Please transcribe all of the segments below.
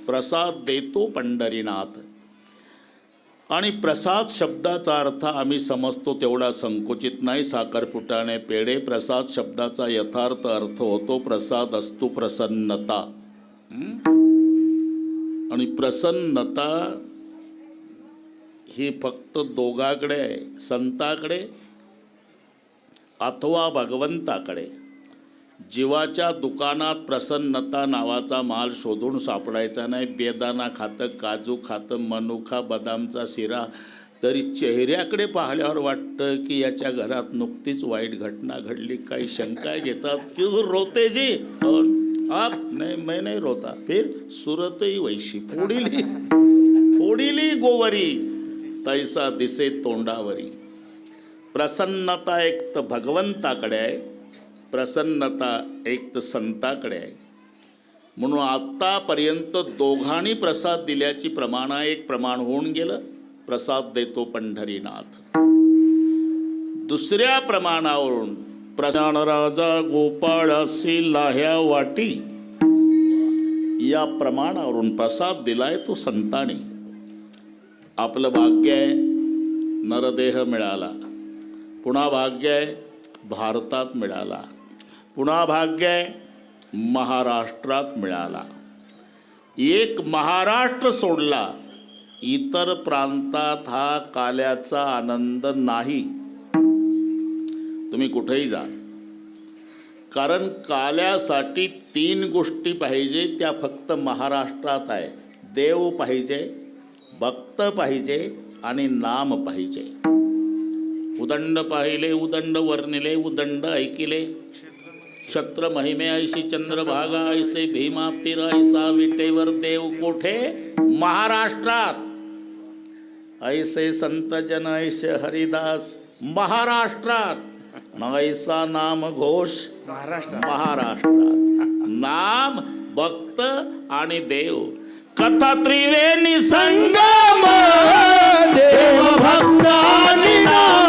प्रसाद देतो पंढरीनाथ. आणि प्रसाद शब्दाचा अर्थ आम्ही समजतो तेवढा संकुचित नाही. साखरपुटाणे पेढे प्रसाद शब्दाचा यथार्थ अर्थ होतो प्रसाद असतो प्रसन्नता. आणि प्रसन्नता ही फक्त दोघाकडे आहे, संताकडे अथवा भगवंताकडे. जीवाच्या दुकानात प्रसन्नता नावाचा माल शोधून सापडायचा नाही. बेदाना खातं, काजू खातं, मनुका, बदामचा शिरा, तरी चेहऱ्याकडे पाहिल्यावर वाटतं की याच्या घरात नुकतीच वाईट घटना घडली. काही शंका घेतात की रोते जी आप नाही, मैं नहीं रोता. फिर सुरतही वैशी फोडिली गोवरी तैसा दिसे तोंडावरी. प्रसन्नता एक तर भगवंताकडे आहे, प्रसन्नता एक तर संताकडे आहे. म्हणून आत्तापर्यंत दोघांनी प्रसाद दिल्याची प्रमाण एक प्रमाण होऊन गेलं, प्रसाद देतो पंढरीनाथ. दुसऱ्या प्रमाणावरून प्रधान राजा गोपाळासी लाह्या वाटी या प्रमाणावरून प्रसाद दिलाय तो संतांनी. आपलं भाग्य आहे नरदेह मिळाला, पुन्हा भाग्य आहे भारतात मिळाला, पुन्हा भाग्य आहे महाराष्ट्रात मिळाला. एक महाराष्ट्र सोडला इतर प्रांतात हा काल्याचा आनंद नाही. तुम्ही कुठेही जा, कारण काल्यासाठी 3 गोष्टी पाहिजे, त्या फक्त महाराष्ट्रात आहे. देव पाहिजे, भक्त पाहिजे आणि नाम पाहिजे. उदंड पाहिले, उदंड वर्णिले, उदंड ऐकिले, क्षत्र महिमे ऐशी चंद्रभागा ऐसे भीमातीर ऐसा विटेवर देव कोठे महाराष्ट्रात. ऐसे संत जन ऐसे हरिदास महाराष्ट्रात. ऐसा नाम घोष महाराष्ट्रात. नाम, भक्त आणि देव. कथा त्रिवेणी संगम देव भक्त आणि नाम.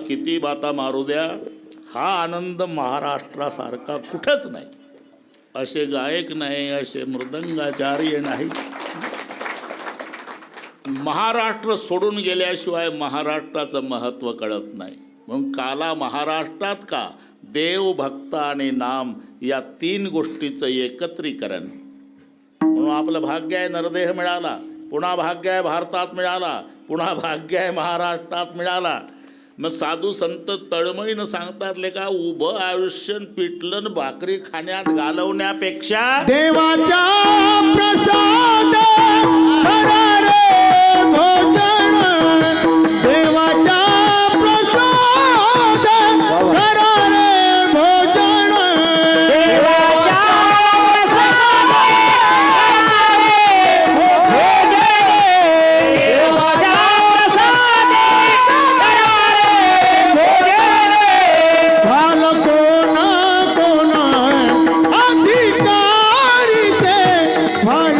किती बाता मारू द्या, हा आनंद महाराष्ट्रासारखा कुठंच नाही. असे गायक नाही, असे मृदंगाचार्य नाही. महाराष्ट्र सोडून गेल्याशिवाय महाराष्ट्राचं महत्त्व कळत नाही. म्हणून काला महाराष्ट्रात का देव, भक्त आणि नाम या 3 गोष्टीचं एकत्रीकरण. म्हणून आपलं भाग्य आहे नरदेह मिळाला, पुन्हा भाग्य आहे भारतात मिळाला, पुन्हा भाग्य आहे महाराष्ट्रात मिळाला. मग साधू संत तळमळीनं सांगतात ले का, उभं आयुष्य पिठलं भाकरी खाण्यात घालवण्यापेक्षा देवाच्या प्रसाद करा रे भोजन. देवाच्या प्रसाद करा रे भोजन. देवाच्या प्रसाद करा रे भोजन. देवाच्या प्रसाद करा रे भोजन. भाल कोणा कोणा अधिकारी ते भाल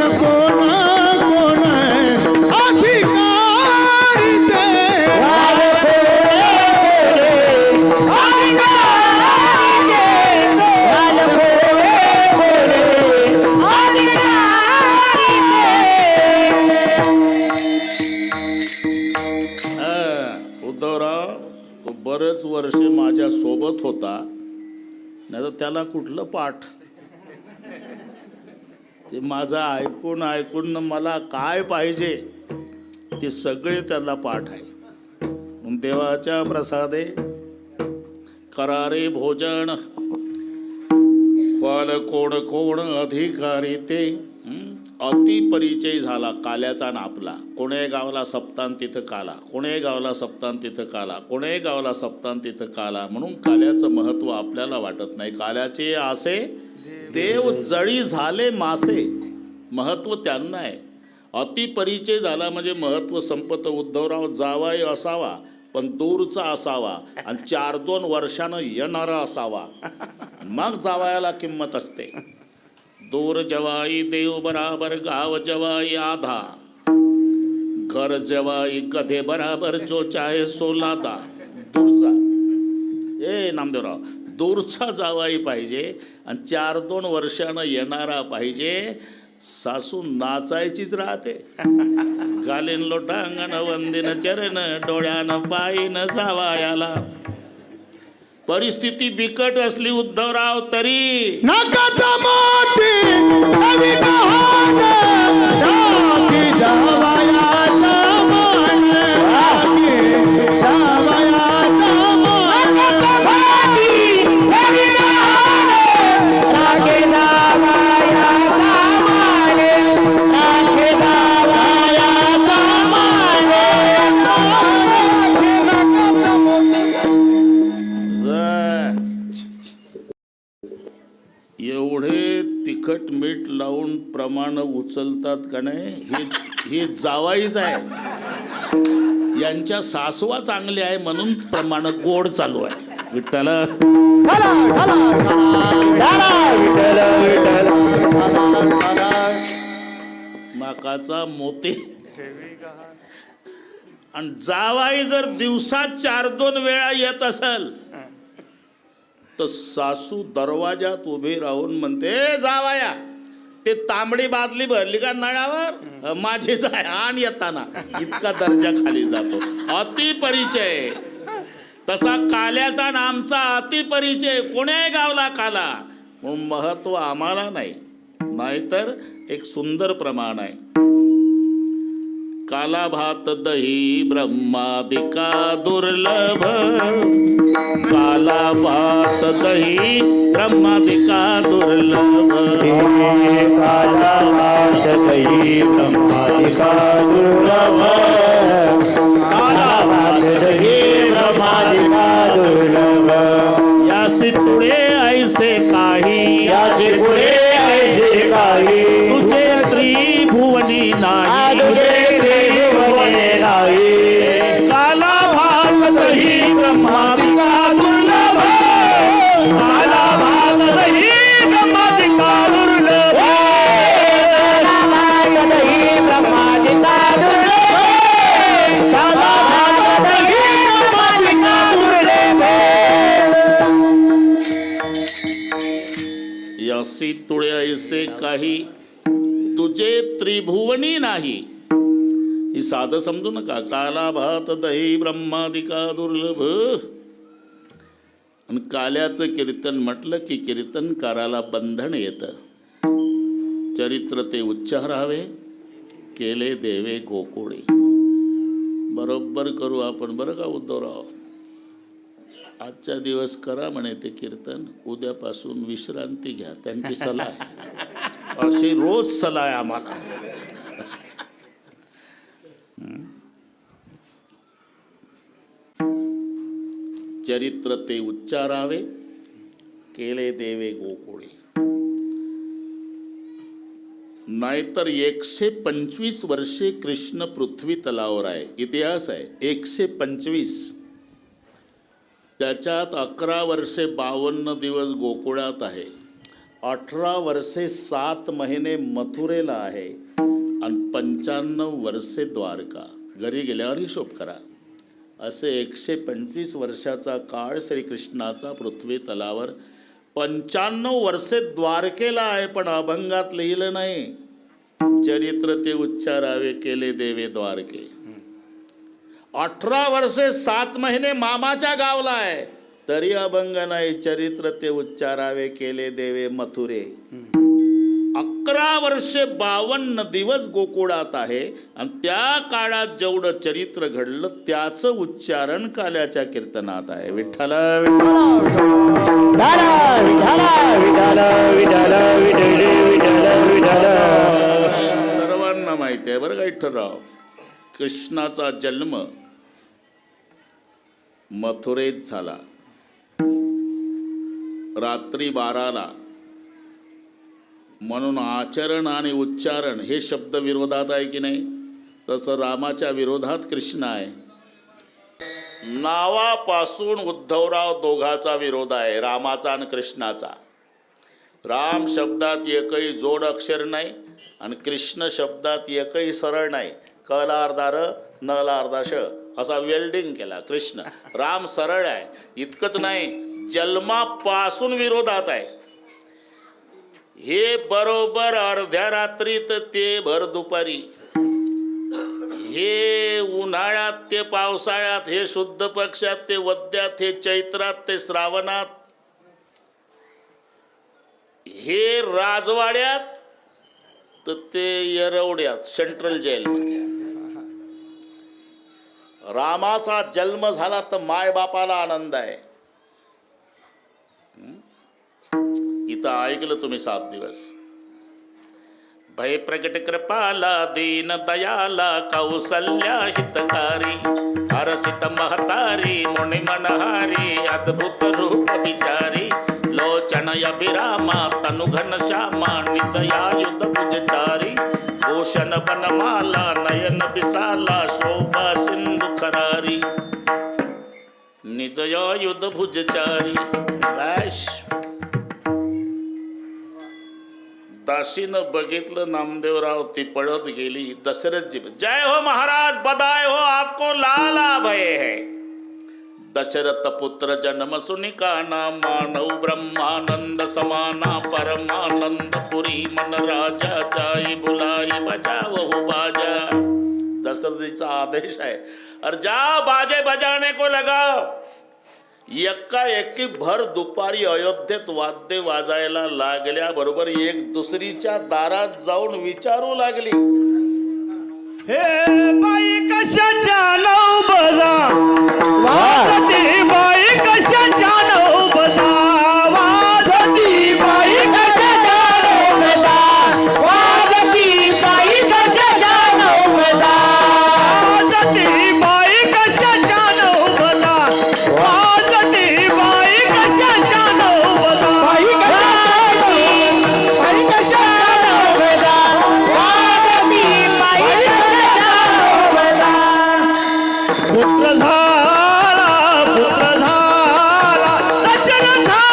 बरेच वर्षे माझ्या सोबत होता, नाही तर त्याला कुठलं पाठ. ते माझं ऐकून ऐकून मला काय पाहिजे ते सगळे त्याला पाठ आहे. देवाच्या प्रसादे करारे भोजन, फल कोण कोण अधिकारी ते. अति परिचय झाला काल्याचा ना आपला. कोणे गावला सप्तान तिथं काला, कोणे गावला सप्तान तिथं काला, कोणे गावला सप्तान तिथं काला. म्हणून काल्याचं महत्त्व आपल्याला वाटत नाही. काल्याचे आसे देव जळी झाले मासे, महत्त्व त्यांना आहे. अति परिचय झाला म्हणजे महत्त्व संपत. उद्धवराव जावाई असावा पण दूरचा असावा आणि 4-2 वर्षानं येणारा असावा, मग जावयाला किंमत असते. दूर जवाई देव बराबर, गाव जवाई आधा, घर जवाई गधे बराबर, जो चाहे सो लादा. दूरचा, ए नामदेवराव, दूरचा जावाई पाहिजे आणि 4-2 वर्षानं येणारा पाहिजे. सासू नाचायचीच राहते. गालीन लोटांगण वंदिन चरण, डोळ्यानं पायीन जावायाला. परिस्थिती बिकट असली उद्धवराव तरी नाकाचा मोती नवी बहार, राखी जावयाचा मान, राखी जावयाचा मान. नाकाचा मोती नवी बहार, राखी जावयाचा मान, राखी जावयाचा मान. नाकाचा मोती. एवढे तिखट मीठ लावून प्रमाण उचलतात का नाही, हे जावाईच आहे. यांच्या सासवा चांगले आहे म्हणून प्रमाण गोड चालू आहे. विठ्ठल नाकाचा मोती. आणि जावाई जर दिवसात 4-2 वेळा येत असेल तर सासू दरवाजात उभी राहून म्हणते, जावाया ते तांबडी बादली भरली का नळावर, माझीच आहे आण येताना. इतका दर्जा खाली जातो. अति परिचय. तसा काल्याचा नामचा अति परिचय. कोण्या गावला काला, म्हणून महत्व आम्हाला नाही. नाहीतर एक सुंदर प्रमाण आहे. काला भात दही ब्रह्मादिका दुर्लभ, काला भात दही ब्रह्मादिका दुर्लभ. काला भात दही ब्रह्मादिका दुर्लभ, काला भात दही ब्रह्मादिका दुर्लभ. यासी तुळे ऐसे काही, याचे पुढे ऐसे काही, तुझे त्रिभुवनी नाही, तुझे त्रिभुवने नाही. काला भात दही ब्रह्मादिका दुर्लभ, काला भात दही ब्रह्मादिका दुर्लभ. काला भात दही ब्रह्मादिका दुर्लभ, काला भात दही ब्रह्मादिका दुर्लभ. यासी तुळे ऐसे काही, तुझे त्रिभुवनी नाही. ही साधं समजू नका. काला भात दही ब्रह्मादिका दुर्लभ. आणि काल्याचं कीर्तन म्हटलं की कीर्तनकाराला बंधन येतं. चरित्र ते उच्चारावे, केले देवे गोकुळे. बरोबर करू आपण बरं का उद्धवराव. आजच्या दिवस करा म्हणे ते कीर्तन, उद्यापासून विश्रांती घ्या, त्यांची सलाह आहे. अशी रोज सलाह आहे आम्हाला. चरित्र ते उच्चारावे, केले देवे गोकुळे. नाहीतर 125 वर्षे कृष्ण पृथ्वी तलावर आहे. इतिहास आहे 125. त्याच्यात 11 वर्षे 52 दिवस गोकुळात आहे, 18 वर्षे 7 महिने मथुरेला आहे आणि 95 वर्षे द्वारका. घरी गेल्यावर हिशोब करा. असे 125 वर्षाचा काळ श्रीकृष्णाचा पृथ्वी तलावर. 95 वर्षे द्वारकेला आहे, पण अभंगात लिहिलं नाही. चरित्र ते उच्चारावे, केले देवे द्वारके. 18 वर्षे 7 महिने मामाच्या गावला आहे, तरी अभंग नाही चरित्र ते उच्चारावे केले देवे मथुरे. 11 वर्षे 52 दिवस गोकुळात आहे आणि त्या काळात जेवढं चरित्र घडलं त्याचं उच्चारण काल्याच्या कीर्तनात आहे. विठ्ठल सर्वांना माहिती आहे बरं का विठ्ठलराव, कृष्णाचा जन्म मथुरेत झाला रात्री 12ला. म्हणून आचरण आणि उच्चारण हे शब्द विरोधात आहे की नाही, तसं रामाच्या विरोधात कृष्ण आहे. नावापासून उद्धवराव दोघाचा विरोध आहे, रामाचा आणि कृष्णाचा. राम शब्दात एकही जोड अक्षर नाही आणि कृष्ण शब्दात एकही सरळ नाही. क ला अर्धा र, न ला अर्धा श असा वेल्डिंग केला कृष्ण. राम सरळ आहे. इतकंच नाही, जन्मापासून विरोधात आहे. हे बरोबर अर्ध्या रात्रीत ते भर दुपारी, हे उन्हाळ्यात ते पावसाळ्यात, हे शुद्ध पक्षात ते वद्यात, हे चैत्रात ते श्रावणात, हे राजवाड्यात तर ते येरवड्यात सेंट्रल जेलमध्ये. रामाचा जन्म झाला तर मायबापाला आनंद आहे. इथं ऐकलं तुम्ही 7 दिवस. भय प्रगट कृपाला दीन दयाला कौसल्या हितकारी, हरसित महतारी मुनि मनहारी अद्भुत रूप विचारी, लोचन अभिरामा तनुघन श्यामा निजयायुध भुजचारी, भूषण बनमाला नयन विशाला शोभा सिंधु खरारी, निजयायुध भुजचारी. दासीनं बघितलं नामदेवराव, ती पळत गेली. दशरथजी, जय हो महाराज, बधाई हो, आपको लाला भय है. दशरथ पुत्र जन्म सुनि काना, मानव ब्रह्मानंद समाना, परमानंद पुरी मन राजा, जाई बुलाई बजावो बाजा. दशरथजीचा आदेश आहे, और जाओ बाजे बजाने को लगाओ. एकाएकी भर दुपारी अयोध्येत वाद्य वाजायला लागल्याबरोबर एक दुसरीच्या दारात जाऊन विचारू लागली, हे बाई कशाच्या नवबला वाजती, बाई कशाच्या नवबला वाजती, बाई कशाच्या नवबला वाजती, बाई कशाच्या नवबला वाजती, बाई कशाच्या नवबला वाजती, बाई कशाच्या नवबला बाई कशाच्या नवबला वाजती, बाई पुत्र झाला, पुत्र झाला दशरथा,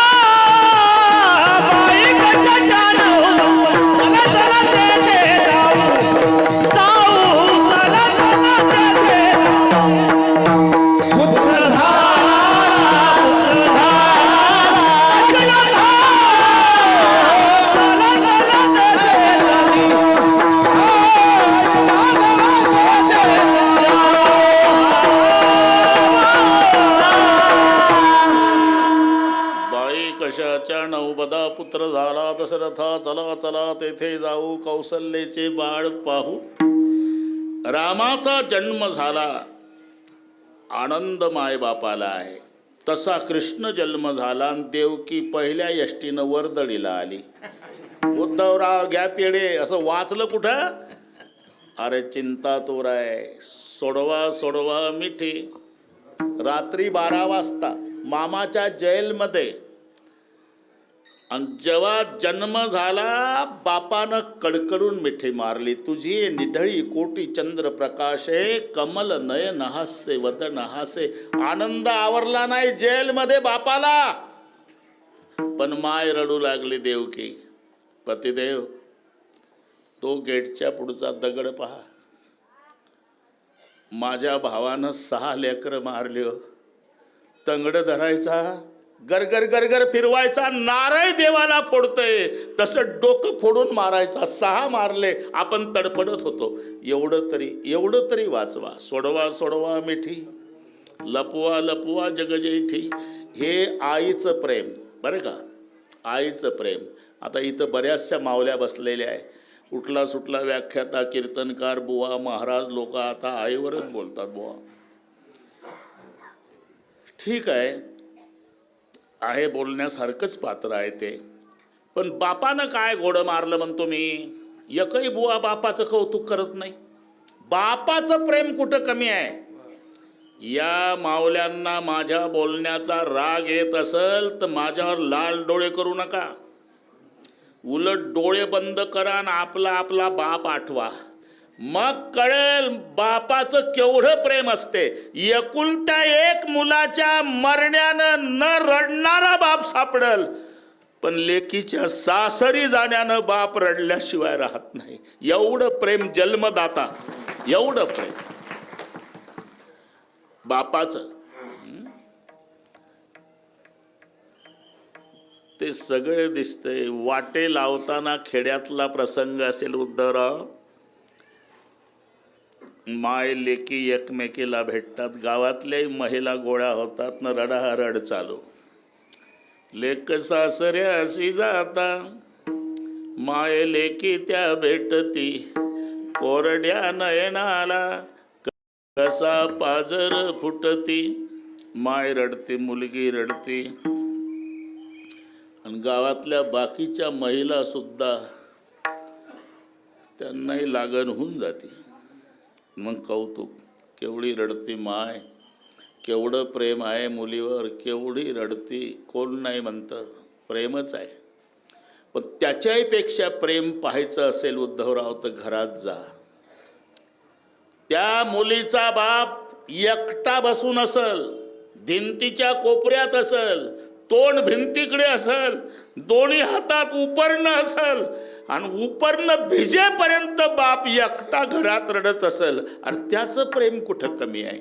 बाई कशाच्या नवबला, चला तेथे जाऊ, जाऊ, चला चला तेथे जाऊ. पुत्र झाला, पुत्र झाला दशरथा, चला चला तेथे बाई कशाच्या नवबदा पुत्र झाला दशरथा, चला चला तेथे जाऊ, कौसल्याचे बाळ पाहू. रामाचा जन्म झाला, आनंद मायबापाला आहे. तसा कृष्ण जन्म झाला आणि देवकी पहिल्या यष्टीनं वर्दळीला आली. उद्धवराव घ्या पेढे असं वाचलं कुठं? अरे चिंता तोर आहे, सोडवा सोडवा मिठी. रात्री 12 वाजता मामाच्या जेलमध्ये. आणि जेव्हा जन्म झाला बापानं कडकडून मिठी मारली, तुझी निढळी कोटी चंद्र प्रकाशे, कमल नयन हास्य वदन हासे. आनंद आवरला नाही जेलमध्ये बापाला, पण माय रडू लागली देवकी. पतिदेव, तो गेटच्या पुढचा दगड पहा, माझ्या भावानं 6 लेकरं मारली. तंगड धरायचा गरगर गरगर फिरवायचा, नारळ देवाला फोडतोय तसं डोकं फोडून मारायचा. 6 मारले, आपण तडफडत होतो. एवढं तरी वाचवा. सोडवा सोडवा मिठी, लपवा लपवा जगजेठी. हे आईचं प्रेम बरं का, आईचं प्रेम. आता इथं बऱ्याचशा मावल्या बसलेल्या आहे. उठला सुटला व्याख्याता, कीर्तनकार बुवा, महाराज लोक आता आईवरच बोलतात बुवा. ठीक आहे बोलण्यासारखंच पात्र आहे ते. पण बापानं काय घोडं मारलं म्हणतो मी. एकही बुवा बापाचं कौतुक करत नाही. बापाचं प्रेम कुठं कमी आहे. या मावल्यांना माझ्या बोलण्याचा राग येत असेल तर माझ्यावर लाल डोळे करू नका. उलट डोळे बंद करा आणि आपला बाप आठवा. मग कळेल बापाचं केवढं प्रेम असते. एकुलत्या एक मुलाच्या मरण्यानं न रडणारा बाप सापडल, पण लेकीच्या सासरी जाण्यानं बाप रडल्याशिवाय राहत नाही. एवढं प्रेम जन्मदाता, एवढं प्रेम बापाचं. ते सगळे दिसतंय. वाटे लावताना खेड्यातला प्रसंग असेल उद्धवराव. माय लेकी एकमेकीला भेटतात. गावातल्याही महिला गोळ्या होतात न रडारड चालू. लेक सासऱ्या अशी जाता, माय लेकी त्या भेटती. कोरड्या नयनाला कसा पाजर फुटती. माय रडते, मुलगी रडती. आणि गावातल्या बाकीच्या महिला सुद्धा त्यांनाही लागण होऊन जाते. मग कौतुक, केवढी रडती माय, केवढं प्रेम आहे मुलीवर, केवढी रडती. कोण नाही म्हणतं, प्रेमच आहे. पण त्याच्याही पेक्षा प्रेम पाहायचं असेल उद्धवराव तर घरात जा. त्या मुलीचा बाप एकटा बसून असल, भिंतीच्या कोपऱ्यात असल, तोंड भिंतीकडे असल, दोन्ही हातात उपरणं असल आणि उपरणं भिजेपर्यंत बाप एकटा घरात रडत असल. आणि त्याचं प्रेम कुठं कमी आहे.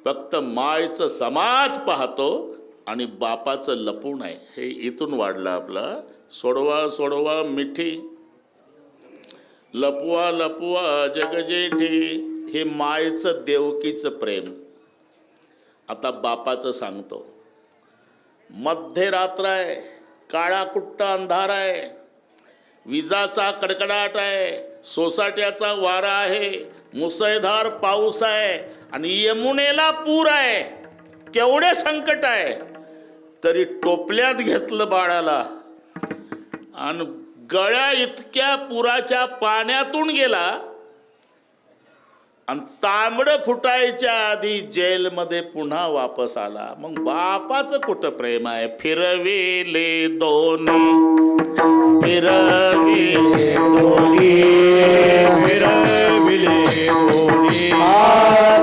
फक्त मायचं समाज पाहतो आणि बापाचं लपून आहे. हे इथून वाढलं आपलं. सोडवा सोडवा मिठी, लपवा लपवा जगजेठी. हे मायचं देवकीचं प्रेम. आता बापाचं सांगतो. मध्यरात्र आहे, काळा कुट्ट अंधार आहे, विजाचा कडकडाट आहे, सोसाट्याचा वारा आहे, मुसळधार पाऊस आहे आणि यमुनेला पूर आहे. केवढे संकट आहे. तरी टोपल्यात घेतलं बाळाला आणि गळ्या इतक्या पुराच्या पाण्यातून गेला आणि तांबडं फुटायच्या आधी जेलमध्ये पुन्हा वापस आला. मग बापाचं कुठं प्रेम आहे. फिरविले दोन्ही, फिरविले दोन्ही, फिरविले दोन्ही,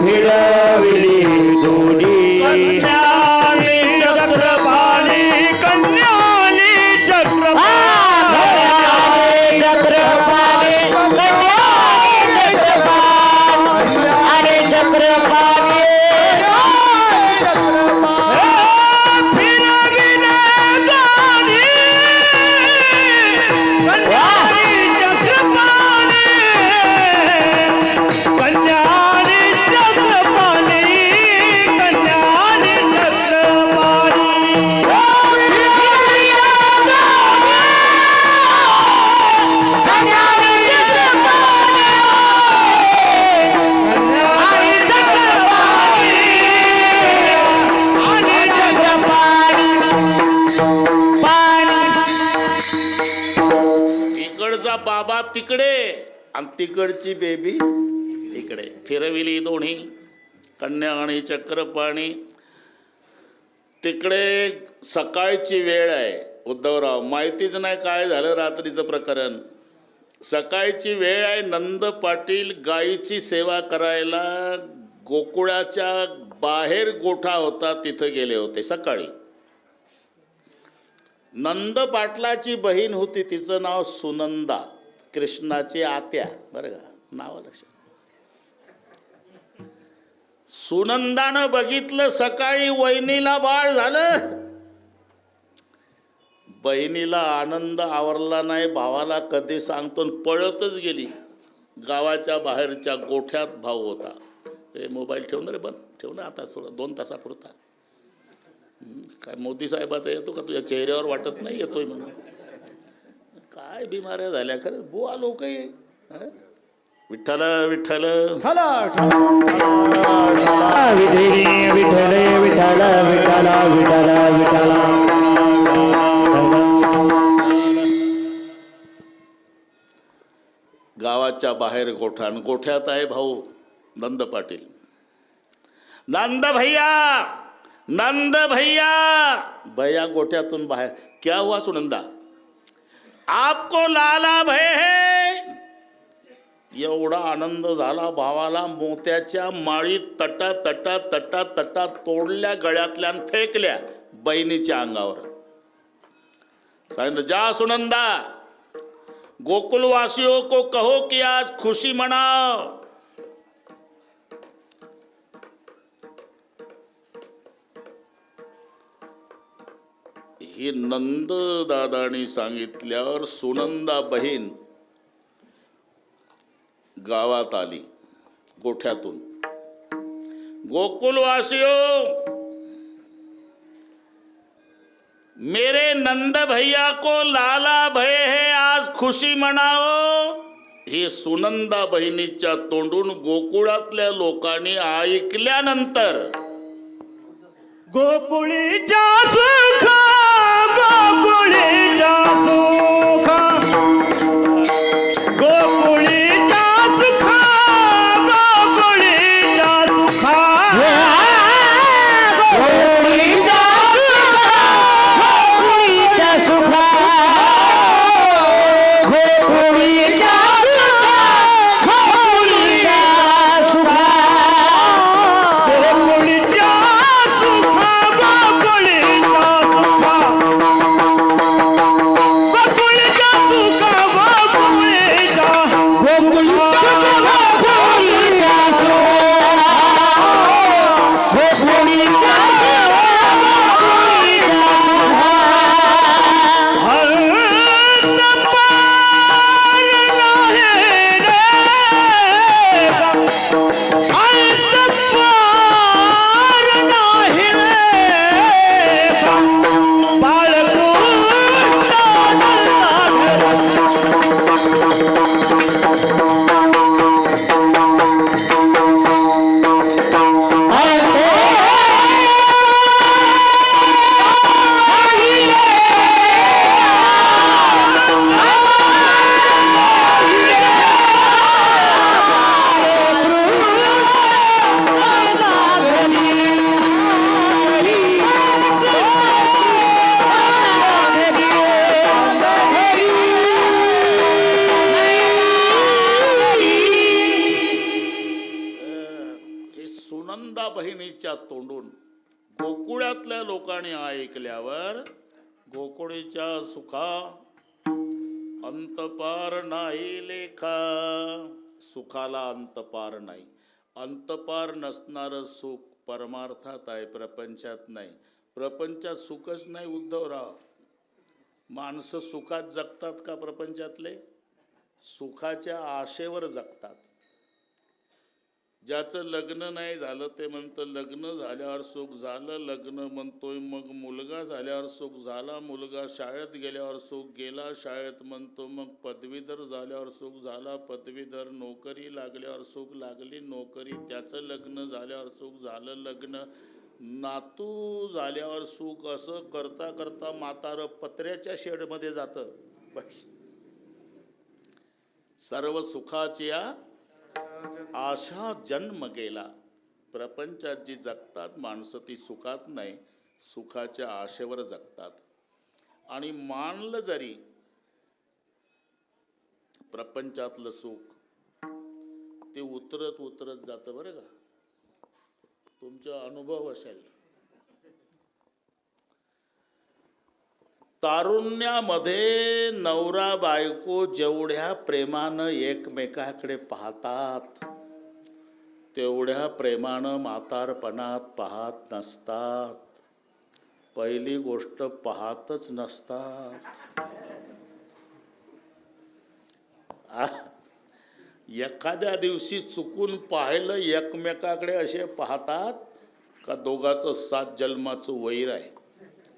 फिरविले दोन्ही. कन्यानी चक्रपाणी, कन्यानी चक्रपाणी, बाबा तिकडे आणि तिकडची बेबी इकडे. फिरविली दोन्ही, कन्या आणि चक्रपाणी. तिकडे सकाळची वेळ आहे उद्धवराव. माहितीच नाही काय झालं रात्रीचं प्रकरण. सकाळची वेळ आहे. नंद पाटील गायीची सेवा करायला गोकुळाच्या बाहेर गोठा होता तिथं गेले होते सकाळी. नंद पाटलाची बहीण होती, तिचं नाव सुनंदा, कृष्णाची आत्या. बरं का, नाव लक्षात. सुनंदानं बघितलं सकाळी वहिनीला बाळ झालं बहिणीला आनंद आवरला नाही, भावाला कधी सांगतो न पळतच गेली. गावाच्या बाहेरच्या गोठ्यात भाऊ होता. हे मोबाईल ठेव ना रे, बंद ठेव ना आता, 2 तासापुरता. काय मोदी साहेबाचा येतो का तुझ्या चेहऱ्यावर? वाटत नाही येतोय म्हणून. काय बिमाऱ्या झाल्या खरं बुवा लोक. विठ्ठल विठ्ठल गावाच्या बाहेर गोठा, आणि गोठ्यात आहे भाऊ नंद पाटील. नंद भैया, नंद भैया. भैया गोठ्यातून बाहेर. क्या हुआ सुनंदा? आपको लाला भय है? एवढा आनंद झाला भावाला. मोत्याच्या माळी तटा तटा तटा तटा तोडल्या, गळ्यातल्या फेकल्या बहिणीच्या अंगावर. सांगितलं, जा सुनंदा, गोकुलवासियों को कहो कि आज खुशी मनाओ. ही नंद दादानी सांगितल्यावर सुनंदा बहीण गावात आली गोठ्यातून. गोकुलवासियों, मेरे नंद भैया को लाला भय है, आज खुशी मनाओ. हे सुनंदा बहिणीच्या तोंडून गोकुळातल्या लोकांनी ऐकल्यानंतर गोकुळीच्या सुख, गोकुळीच्या सुख, गोकुळीच्या सुख, गोकुळीच्या सुख, गोकुळीच्या सुख, गोकुळीच्या बहिणीच्या तोंडून गोकुळातल्या लोकांनी ऐकल्यावर गोकुळीच्या सुखा अंतपार नाही लेखा. सुखाला अंतपार नाही. अंतपार नसणारं सुख परमार्थात आहे, प्रपंचात नाही. प्रपंचात सुखच नाही उद्धवराव. माणसं सुखात जगतात का प्रपंचातले? सुखाच्या आशेवर जगतात. ज्याचं लग्न नाही झालं ते म्हणतं लग्न झाल्यावर सुख झालं, लग्न म्हणतोय मग मुलगा झाल्यावर सुख झाला, मुलगा शाळेत गेल्यावर सुख गेला, शाळेत म्हणतो मग पदवीधर झाल्यावर सुख झाला, पदवीधर नोकरी लागल्यावर सुख लागली नोकरी, त्याचं लग्न झाल्यावर सुख झालं लग्न, नातू झाल्यावर सुख. असं करता करता म्हातारं पत्र्याच्या शेडमध्ये जातं. बस सर्व सुखाची आशा जन्म गेला. प्रपंचात जी जगतात माणसं ती सुखात नाही, सुखाच्या आशेवर जगतात. आणि मानलं जरी प्रपंचातलं सुख ते उतरत उतरत जातं बरं का. तुमचा अनुभव असेल. तारुण्यामध्ये नवरा बायको जेवढ्या प्रेमानं एकमेकाकडे पाहतात तेवढ्या प्रेमानं म्हातारपणात पाहत नसतात. पहिली गोष्ट पाहतच नसतात. एखाद्या दिवशी चुकून पाहिलं एकमेकाकडे असे पाहतात का दोघाचं 7 जन्माचं वैर आहे.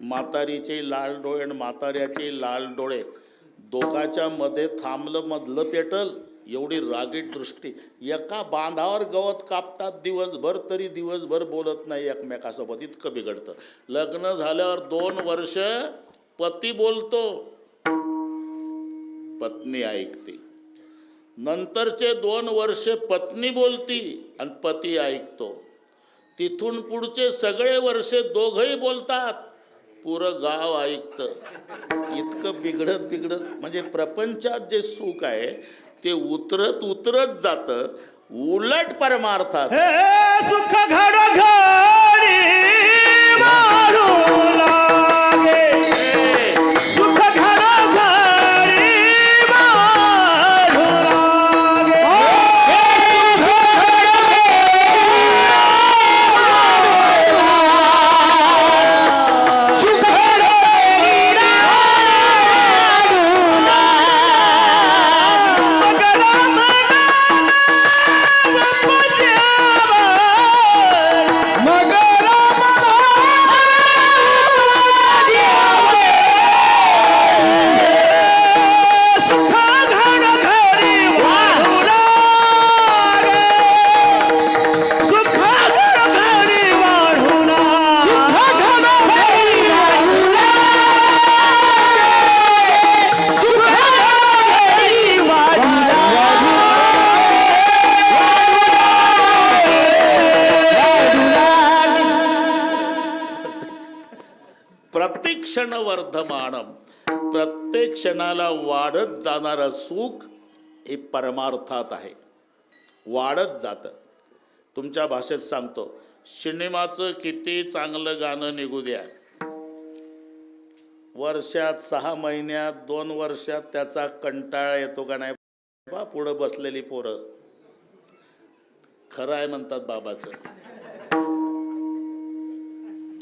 म्हातारीचे लाल डोळे आणि म्हाताऱ्याचे लाल डोळे, दोघाच्या मध्ये थांबलं मधलं पेटल एवढी रागीट दृष्टी. एका बांधावर गवत कापतात दिवसभर, तरी दिवसभर बोलत नाही एकमेकासोबत, इतकं बिघडतं. लग्न झाल्यावर 2 वर्ष पती बोलतो, पत्नी ऐकते. नंतरचे 2 वर्ष पत्नी बोलती आणि पती ऐकतो. तिथून पुढचे सगळे वर्ष दोघंही बोलतात, पुरं गाव ऐकतं. इतकं बिघडत म्हणजे प्रपंचात जे सुख आहे ते उतरत जातं, उलट परमार्थात सुख घडघडी वाढू लागे. सुख घडघडी वाढू लागे. सुख घडघडी वाढू प्रत्येक क्षण वर्धमानम, प्रत्येक क्षणाला वाढत जाणारं सुख हे परमार्थात आहे, वाढत जातं. तुमच्या भाषेत सांगतो, सिनेमाचं किती चांगलं गाणं निघू द्या, वर्षात 6 महिन्यात 2 वर्षात त्याचा कंटाळा येतो का नाही? बा पुढं बसलेली पोरं खरं आहे म्हणतात बाबाचं.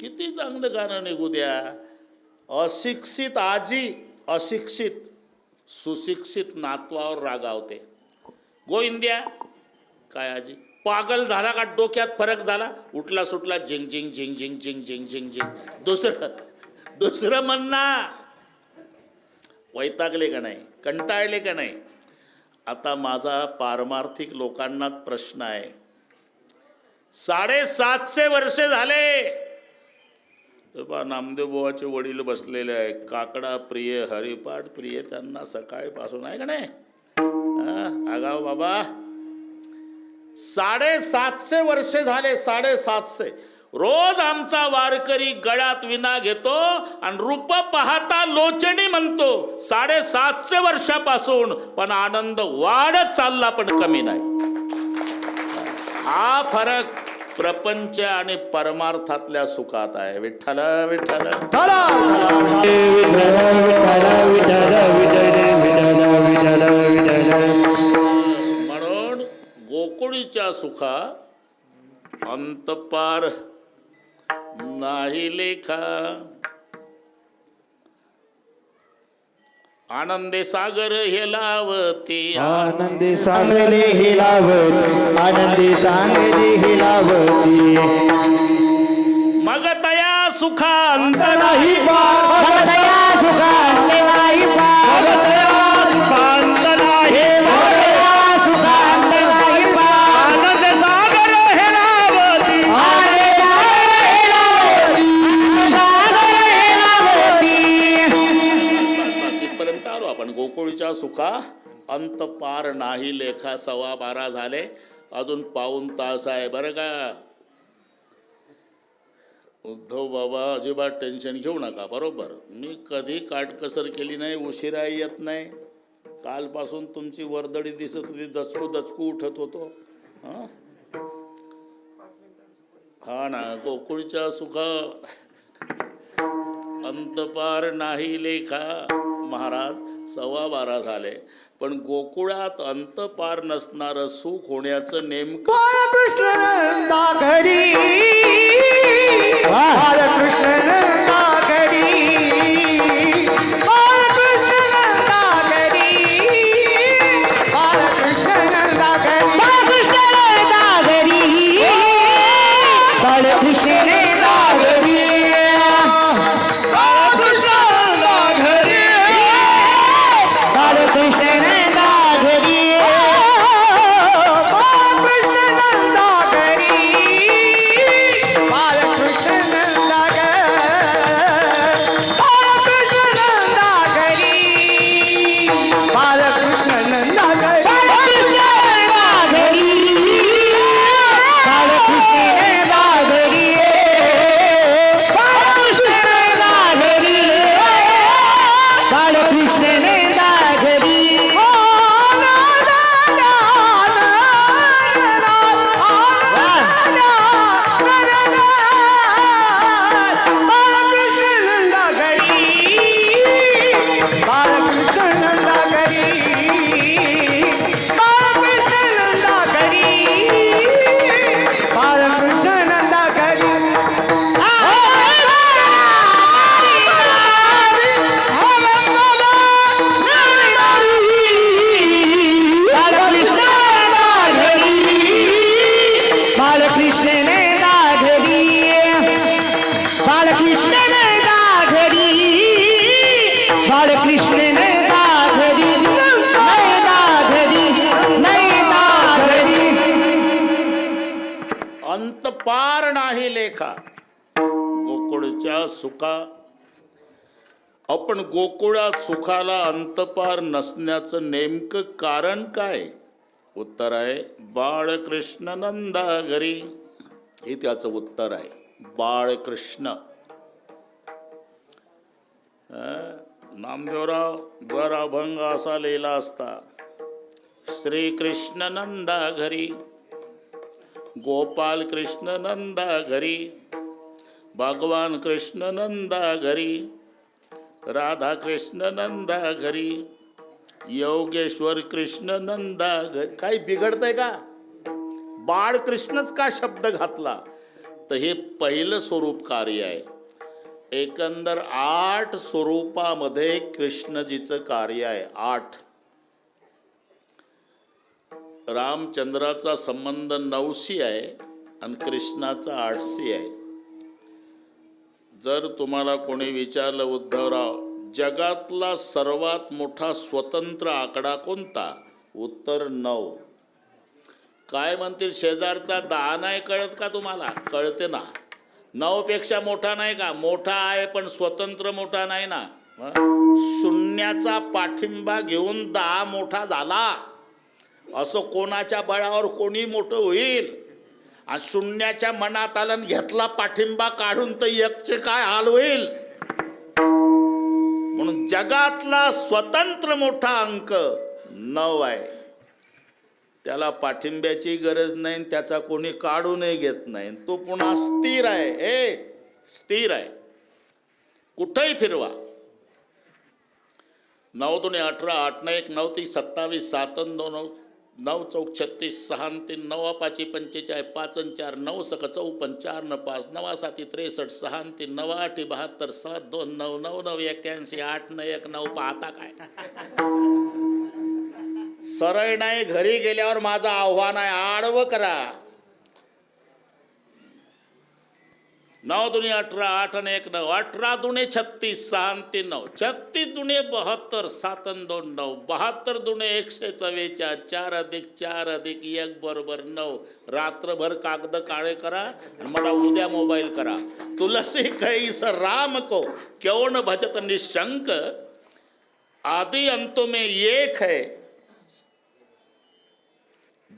किती चांगलं गाणं निघू द्या, अशिक्षित आजी अशिक्षित सुशिक्षित नातवावर रागावते. गोविंद्या काय आजी पागल झाला का? डोक्यात फरक झाला? उठला सुटला झिंग झिंग झिंग झिंग झिंग झिंग झिंग झिंग. दुसरं म्हणणं वैतागले का नाही? कंटाळले का नाही? आता माझा पारमार्थिक लोकांना प्रश्न आहे. 750 वर्षे झाले नामदेव बुवाचे वडील बसलेले आहे, काकडा प्रिय हरिपाठ प्रिय, त्यांना सकाळपासून आहे का नाही? आगाव बाबा, 750 वर्षे झाले, 750. रोज आमचा वारकरी गळ्यात विना घेतो आणि रूप पाहता लोचणी म्हणतो. 750 वर्षापासून, पण आनंद वाढत चालला, पण कमी नाही. हा फरक प्रपंच आणि परमार्थातल्या सुखात आहे. विठ्ठल विठ्ठल म्हणून गोकुळीच्या सुखा अंतपार नाही लेखा. आनंदे सागर हेलावती, आनंदी सांगले हिलावती, आनंदी सांगले हिलावती. मग तया सुखांत नाही मग तया सुखांत नाही मग तया सुखांत नाही, मग तया सुखांत नाही. आनंद सागर हेलावती, आनंद सागर हेलावती. इथपर्यंत आलो आपण. गोकुळीच्या सुखा अंत पार नाही लेखा. 12:15 झाले, अजून पाऊण तास आहे बरं का. उद्धव बाबा अजिबात टेन्शन घेऊ नका. बरोबर, मी कधी काटकसर केली नाही, उशिरा येत नाही. कालपासून तुमची वर्दळी दिसत होती, दचकू दचकू उठत होतो. हा ना, गोकुळच्या सुखा अंतपार नाही लेखा. महाराज 12:15 झाले, पण गोकुळात अंत पार नसणारं सुख होण्याचं नेमकं बाळकृष्ण नंदा घरी बाळकृष्ण नंदा घरी बाळकृष्ण नंदा घरी बाळकृष्ण नंदा घरी बाळकृष्ण नंदा घरी बाळकृष्ण नंदा घरी बाळकृष्ण नंदा घरी बाळकृष्ण नंदा घरी अंतपार नाही लेखा गोकुळच्या सुखा. आपण गोकुळात सुखाला अंतपार नसण्याचं नेमकं कारण काय? उत्तर आहे बाळकृष्ण नंदा घरी. हे त्याचं उत्तर आहे. बाळकृष्ण. नामदेवराव जर अभंग असा लिहिला असता, श्रीकृष्ण नंदा घरी, गोपाल कृष्ण नंदा घरी, भगवान कृष्ण नंदा घरी, राधा कृष्ण नंदा घरी, योगेश्वर कृष्ण नंदा घरी. काही बिघडतंय का? बाळकृष्णच का शब्द घातला? तर हे पहिलं स्वरूप कार्य आहे. एकंदर 8 स्वरूपामध्ये कृष्णजीचं कार्य आहे. 8. रामचंद्राचा संबंध 9शी आहे आणि कृष्णाचा 8शी आहे. जर तुम्हाला कोणी विचारलं, उद्धवराव जगातला सर्वात मोठा स्वतंत्र आकडा कोणता? उत्तर 9. काय म्हणतील, शेजारचा 10 नाही कळत का तुम्हाला? कळते ना. 9 पेक्षा मोठा नाही का? मोठा आहे, पण स्वतंत्र मोठा नाही ना. शून्याचा पाठिंबा घेऊन 10 मोठा झाला. असं कोणाच्या बळावर कोणी मोठं होईल? आणि शून्याच्या मनात आलं घेतला पाठिंबा काढून तर एकचे काय हाल होईल? म्हणून जगातला स्वतंत्र मोठा अंक 9 आहे. त्याला पाठिंब्याची गरज नाही, त्याचा कोणी काढूनही घेत नाही. तो पुन्हा स्थिर आहे. स्थिर आहे. कुठेही फिरवा. 9 दुणे 18, 8 न 1 9 3 27, 7 न 2 9 9 चौक 36, 6 न 3 9 5 45, 5 न 4 9 सक 54, 4 न 5 9 7 63, 6 न 3 9 8 72, 7 2 9 9 9 81, 8 न 1 9. पाहता काय? सरळ नाही. घरी गेल्यावर माझं आव्हान आहे, आडवं करा. 9 दुणे 18, 8 न 1 9, 18 दुणे 36, 6 न 3 9, 36 दुणे 72, 7 न 2 9, 72 दुणे 144, 4 अधिक 4 अधिक 1 बरोबर 9. रात्रभर कागद काळे करा आणि मला उद्या मोबाईल करा. तुलसी कैस राम को क्यों न भजत निशंक, आदि अंतों में एक है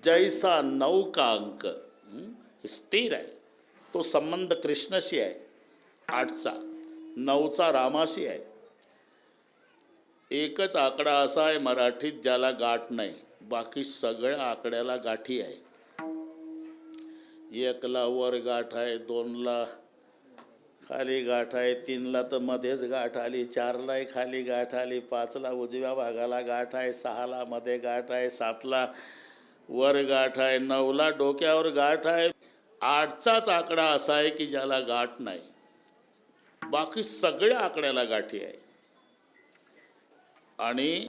जैसा 9 का अंक. स्थिर आहे. तो संबंध कृष्णाशी आहे 8चा. 9चा रामाशी आहे. एकच आकडा असा आहे मराठीत ज्याला गाठ नाही. बाकी सगळ्या आकड्याला गाठी आहे. 1ला वर गाठ आहे, 2ला खाली गाठ आहे, 3ला तर मध्येच गाठ आली, 4लाही खाली गाठ आली, 5ला उजव्या भागाला गाठ आहे, 6ला मध्ये गाठ आहे, 7ला वर गाठ आहे, 9ला डोक्यावर गाठ आहे. 8चाच आकडा असा आहे की ज्याला गाठ नाही, बाकी सगळ्या आकड्याला गाठी आहे. आणि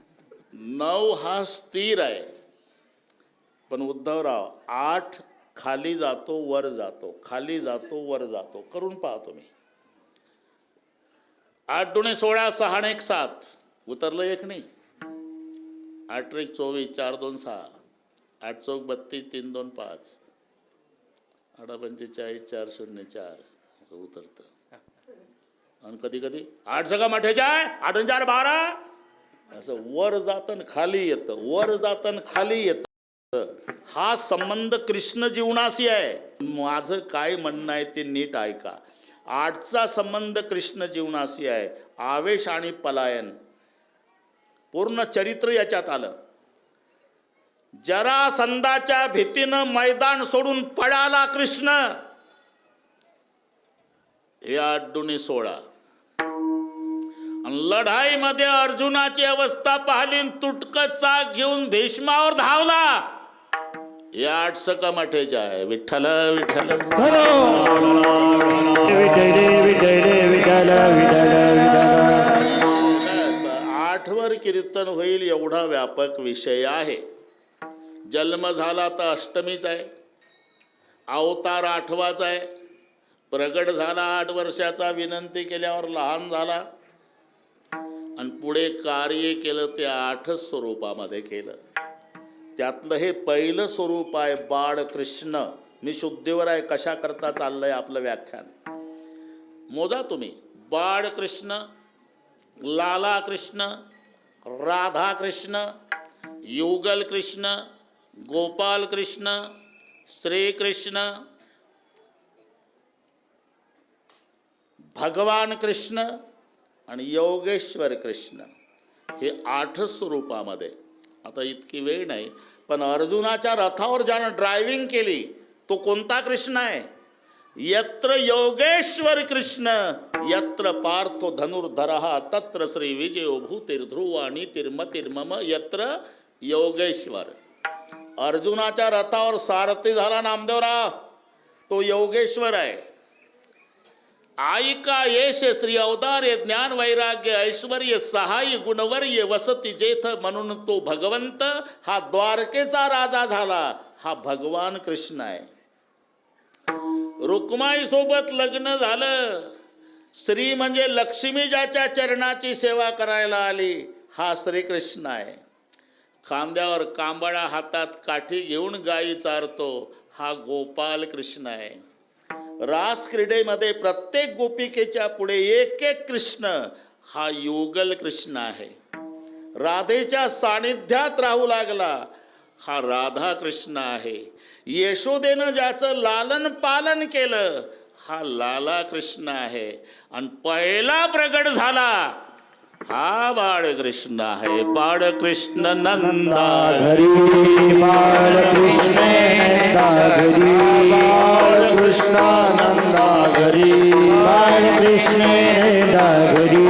9 हा स्थिर आहे. पण उद्धवराव 8 खाली जातो वर जातो, खाली जातो वर जातो, करून पहा तुम्ही. 8 दुणे 16, 6 आणि 1 7, उतरलं एक नाही. 8 1 24, 4 2 6, 8 चौक 32, 3 2 5, 8 45, 4 0 4 उतरतं. आणि कधी कधी 8 सगळा मठेच्या आहे, 8 आणि 4 12, असं वर जातं खाली येतं, वर जातं खाली येतं. हा संबंध कृष्ण जीवनाशी आहे. माझं काय म्हणणं आहे ते नीट ऐका. 8चा संबंध कृष्ण जीवनाशी आहे. आवेश आणि पलायन पूर्ण चरित्र याच्यात आलं. जरासंधाच्या भीतीनं मैदान सोडून पळाला कृष्ण. हे 8 दुणे 16. लढाईमध्ये अर्जुनाची अवस्था पाहिली, तुटकं चाक घेऊन भीष्मावर धावला. या 8 सका मठेच्या आहे. विठ्ठल विठ्ठल आठवर कीर्तन होईल एवढा व्यापक विषय आहे. जन्म झाला तर अष्टमीच आहे, अवतार 8वाच आहे, प्रगट झाला 8 वर्षाचा, विनंती केल्यावर लहान झाला, आणि पुढे कार्य केलं ते 8च स्वरूपामध्ये केलं. त्यातलं हे पहिलं स्वरूप आहे बाळ कृष्ण. मी शुद्धीवर आहे, कशा करता चाललंय आपलं व्याख्यान. मोजा तुम्ही. बाळ कृष्ण, लाला कृष्ण, राधा कृष्ण, युगल कृष्ण, गोपाल कृष्ण, श्रीकृष्ण, भगवान कृष्ण आणि योगेश्वर कृष्ण. हे 8च स्वरूपामध्ये. आता इतकी वेळ नाही, पण अर्जुनाच्या रथावर ज्यानं ड्रायव्हिंग केली तो कोणता कृष्ण आहे? यत्र योगेश्वर कृष्ण यत्र पार्थो धनुर्धरः तत्र श्री विजयो भूतिर्ध्रुवा नीतिर्मतिर्मम यत्र योगेश्वर. अर्जुनाच्या रथावर सारथी झाला नामदेवराव, तो योगेश्वर आहे. आयिका येश श्री अवतारे ज्ञान वैराग्य ऐश्वर्य सहाय्य गुणवर्य वसती जेथ, म्हणून तो भगवंत हा द्वारकेचा राजा झाला. हा भगवान कृष्ण आहे. रुक्माई सोबत लग्न झालं. श्री म्हणजे लक्ष्मी ज्याच्या चरणाची सेवा करायला आली, हा श्रीकृष्ण आहे. खांद्यावर कांबळा, हातात काठी घेऊन गायी चारतो, हा गोपाल कृष्ण आहे. रास क्रीडेमध्ये प्रत्येक गोपिकेच्या पुढे एक एक कृष्ण, हा युगल कृष्ण आहे. राधेच्या सानिध्यात राहू लागला, हा राधा कृष्ण आहे. यशोदेनं ज्याचं लालन पालन केलं, हा लाला कृष्ण आहे. आणि पहिला प्रगट झाला हा बाळकृष्ण आहे. बाळकृष्ण नंदा हरी बाळकृष्ण घरी, बाळकृष्ण नंदा घरी, बाळकृष्ण घरी.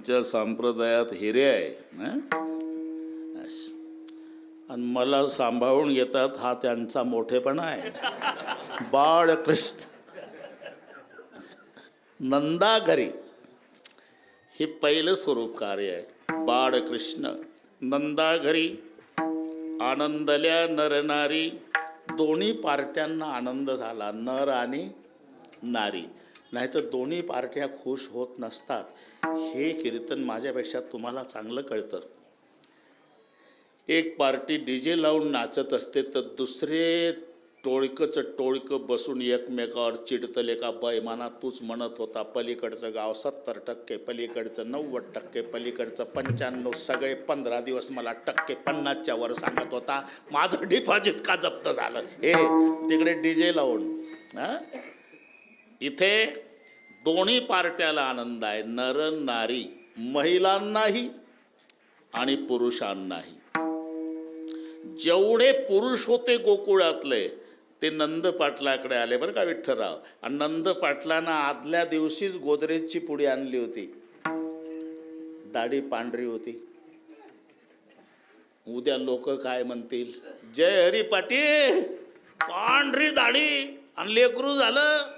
आमच्या संप्रदायात हिरे आहे हं? आणि मला सांभाळून घेतात, हा त्यांचा मोठेपणा आहे. बाळकृष्ण नंदाघरी हे पहिलं स्वरूप कार्य आहे. बाळकृष्ण नंदाघरी आनंदल्या नरनारी, दोन्ही पार्ट्यांना आनंद झाला, नर आणि नारी. नाहीतर दोन्ही पार्ट्या खुश होत नसतात. हे कीर्तन माझ्यापेक्षा तुम्हाला चांगलं कळतं. एक पार्टी डीजे लावून नाचत असते तर दुसरे टोळकं बसून एकमेकावर चिडतले का बैमाना तूच म्हणत होता पलीकडचं गाव 70%, पलीकडचं 90%, पलीकडचं 95%, सगळे 15 दिवस मला 50% वर सांगत होता, माझं डिपॉझिट का जप्त झालं. हे तिकडे डीजे लावून. इथे दोन्ही पार्ट्याला आनंद आहे, नर नारी, महिलांनाही आणि पुरुषांनाही. जेवढे पुरुष होते गोकुळातले ते नंद पाटलाकडे आले बरं का विठ्ठलराव. आणि नंद पाटलांना आदल्या दिवशीच गोदरेजची पुडी आणली होती. दाढी पांढरी होती. उद्या लोक काय म्हणतील, जय हरी पाटील, पांढरी दाढी आणि लेकरू झालं.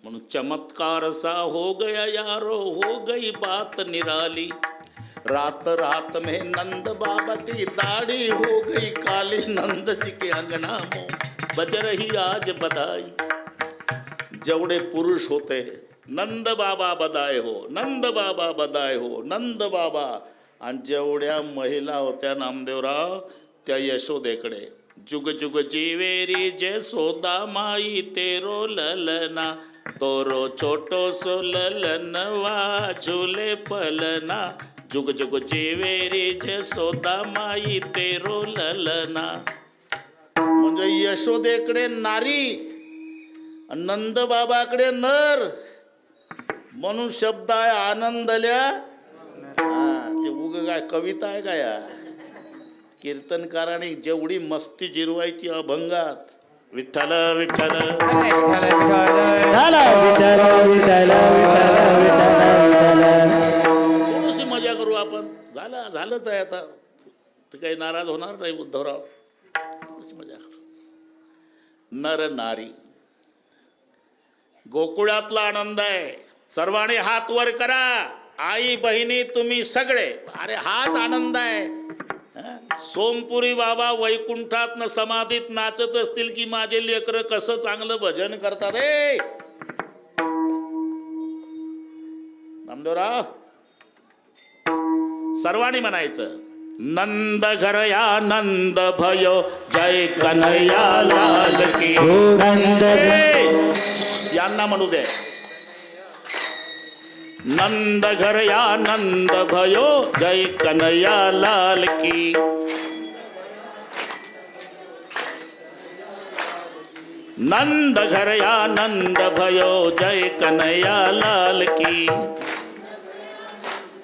म्हणून चमत्कार सा हो गया यारो, हो गई बात निराली. रात रात में नंद बाबा की दाढ़ी हो गई काली, नंद जी के अंगना में बज रही आज बधाई. जेवढे पुरुष होते नंद बाबा बधाई हो, नंद बाबा बधाई हो, नंद बाबा. आणि जेवढ्या महिला होत्या नामदेवराव त्या यशोदेकडे, जुग जुग जीवेरी जयसोदा माई तेरो ललना, तोरो छोटो सो ललनवा झूले पलना. जुग जुग जीवेरी जयसोदा माई तेरो ललना. म्हणजे यशोदेकडे नारी, नंद बाबाकडे नर, म्हणून शब्द आहे आनंदल्या. ते उग काय कविता आहे का या कीर्तनकाराने जेवढी मस्ती जिरवायची अभंगात. विठ्ठल विठ्ठल थोडीशी मजा करू आपण. झालंच आहे आता, तर काही नाराज होणार नाही उद्धवराव. मजा करू. नर नारी गोकुळातला आनंद आहे. सर्वांनी हात वर करा. आई बहिणी तुम्ही सगळे, अरे हाच आनंद आहे. सोमपुरी बाबा वैकुंठात न समाधीत नाचत असतील की माझे लेकर कसं चांगलं भजन करतात. रे नामदेवराव सर्वांनी म्हणायचं, नंद घर या नंद भयो जय कन्हैया लाल की. यांना म्हणू दे, नंद घर या नंद भयो जय कन्हैया लाल की. नंद घर या नंद भयो जय कन्हैया लाल की.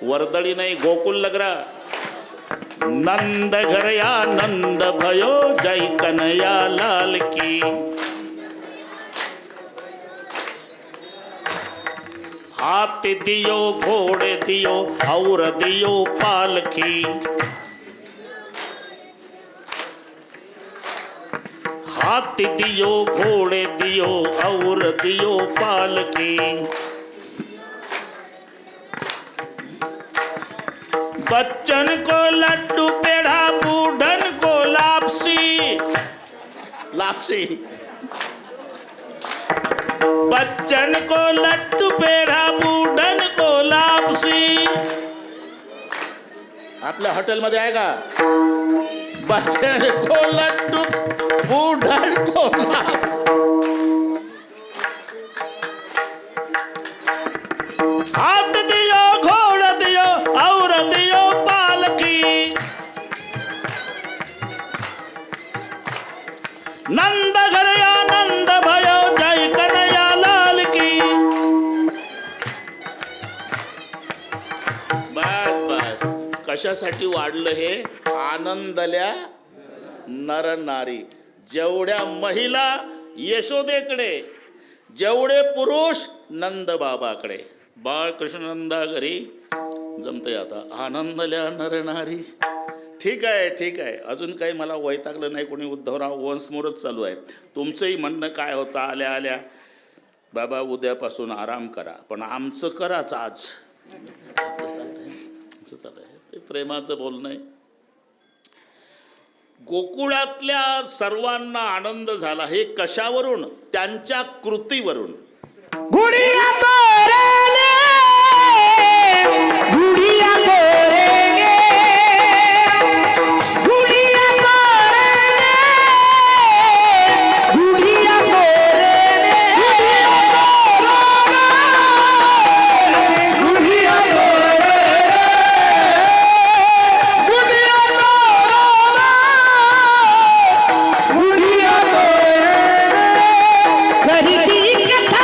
वर्दळी नाही, गोकुल लगरा. नंद घर या नंद भयो जय कन्हैया लाल की. हाथी दियो घोड़े दियो और दियो पालकी. हाथी दियो घोड़े दियो और दियो पालकी. बच्चन को लड्डू पेड़ा, बूढ़न को लापसी. लापसी. बच्चन को लड्डू पेड़ा, बूढ़न को लापसी. आपल्या हॉटेलमध्ये आहे का? बच्चन को लड्डू, बूढ़न को लापसी. हाथ दियो घोड़ दियो और दियो पालकी. नंद घर आनंद भयो जय कन्हैया लाल की. बस बस, कशासाठी वाढलं हे? आनंदल्या नर नारी. जेवढ्या महिला यशोदेकडे, जेवढे पुरुष नंद बाबाकडे. बाळ कृष्णनंदा घरी जमतंय आता आनंदल्या नरणारी. ठीक आहे ठीक आहे, अजून काही मला वैतागलं नाही कोणी. उद्धवराव वंशमोरच चालू आहे. तुमचंही म्हणणं काय होतं आल्या आल्या, बाबा उद्यापासून आराम करा, पण आमचं कराच आज. ते प्रेमाचं बोलणं आहे. गोकुळातल्या सर्वांना आनंद झाला हे कशावरून? त्यांच्या कृतीवरून. गुडिया तोरले, गुडिया तोरले, गुडिया तोरले, गुडिया तोरले, गुडिया तोरले, गुडिया तोरले, गुडिया तोरले, करीती कथा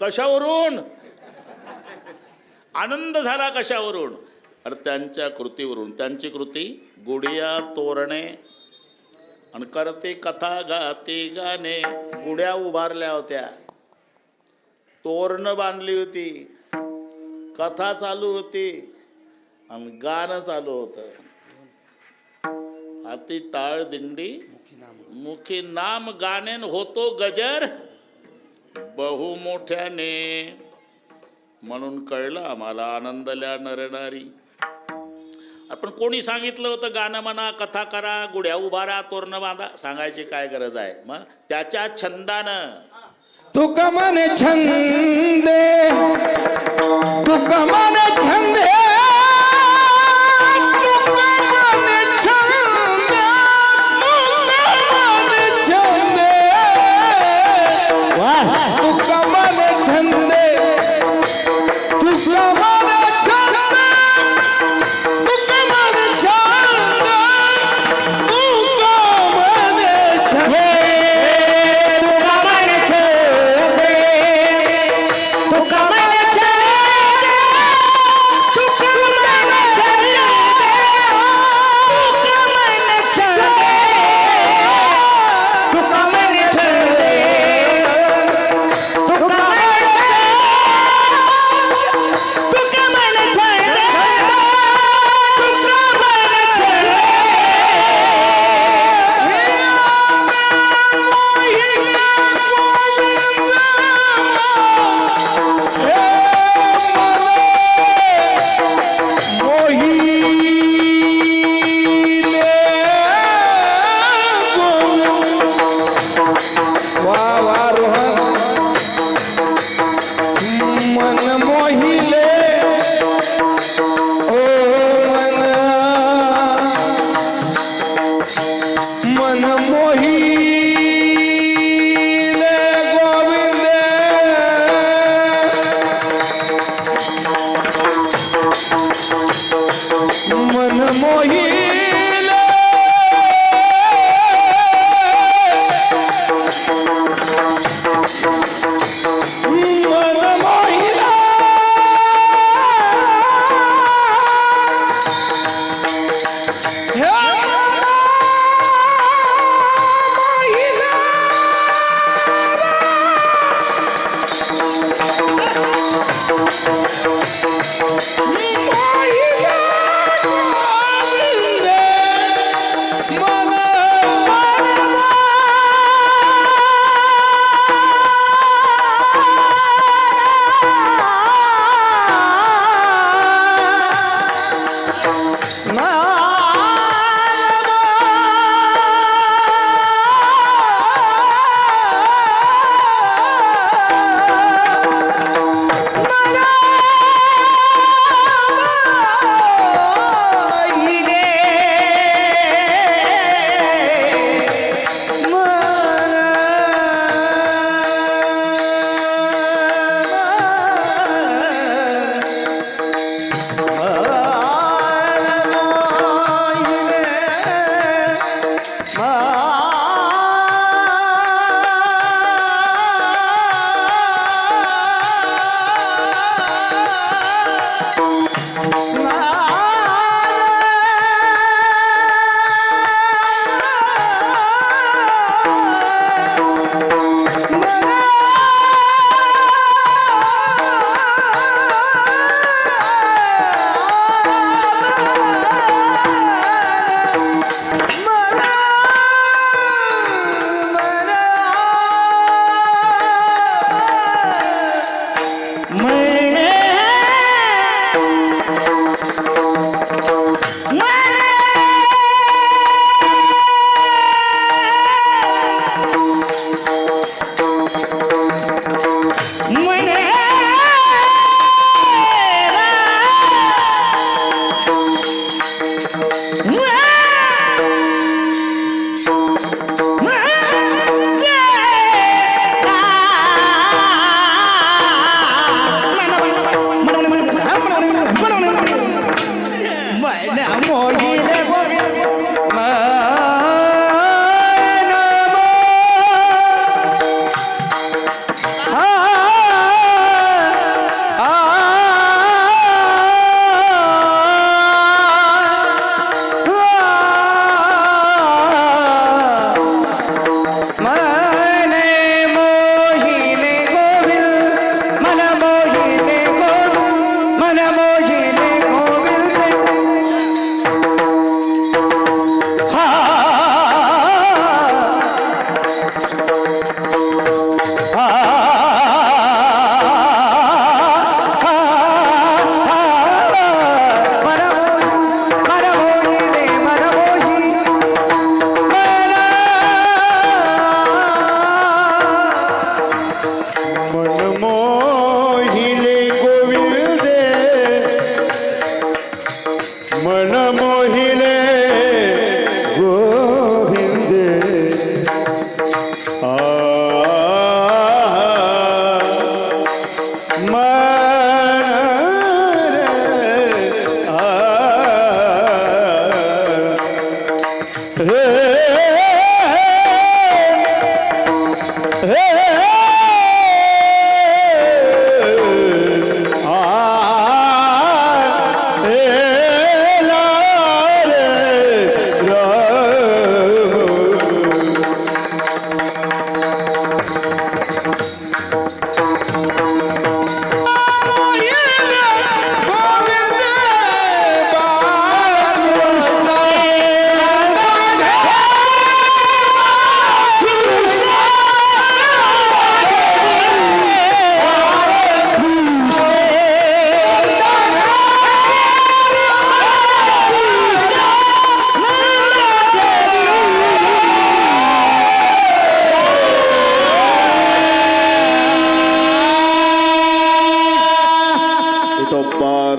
कशावरून आनंद झाला? कशावरून? अरे त्यांच्या कृतीवरून. त्यांची कृती गुडिया तोरणे आणि करते कथा गाते गाणे. गुड्या उभारल्या होत्या, तोरणं बांधली होती, कथा चालू होती आणि गाणं चालू होतं. हाती टाळ दिंडी मुखी नाम गाणेन होतो गजर बहु मोठ्याने. म्हणून कळलं आम्हाला आनंदल्या नरनारी. आपण कोणी सांगितलं होतं गाणं म्हणा, कथा करा, गुड्या उभारा, तोरणं बांधा? सांगायची काय गरज आहे? मग त्याच्या छंदानं. तुका मन छंदे, तुका मन छंदे,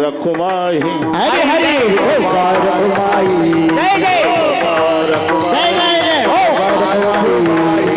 रखुमाई हरि हरि रखुमाई जय जय जय जय रखुमाई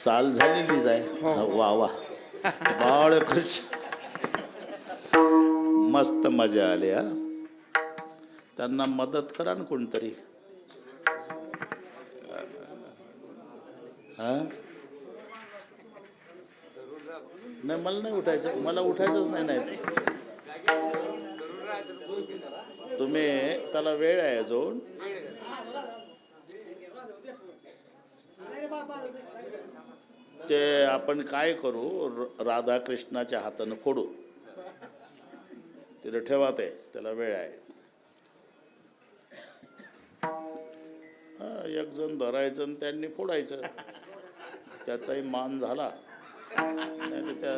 चाल झालेलीच आहे. वा वा बाळ कृष्ण मस्त मजा आली. हा त्यांना मदत करा ना कोणतरी. हा नाही मला नाही उठायचं, मला उठायचंच नाही. नाही तुम्ही त्याला वेळ आहे अजून. ते आपण काय करू, राधाकृष्णाच्या हातानं फोडू. तिथे ठेवा ते, त्याला वेळ आहे. एक जण धरायचं आणि त्यांनी फोडायचं, त्याचाही मान झाला. नाही तर त्या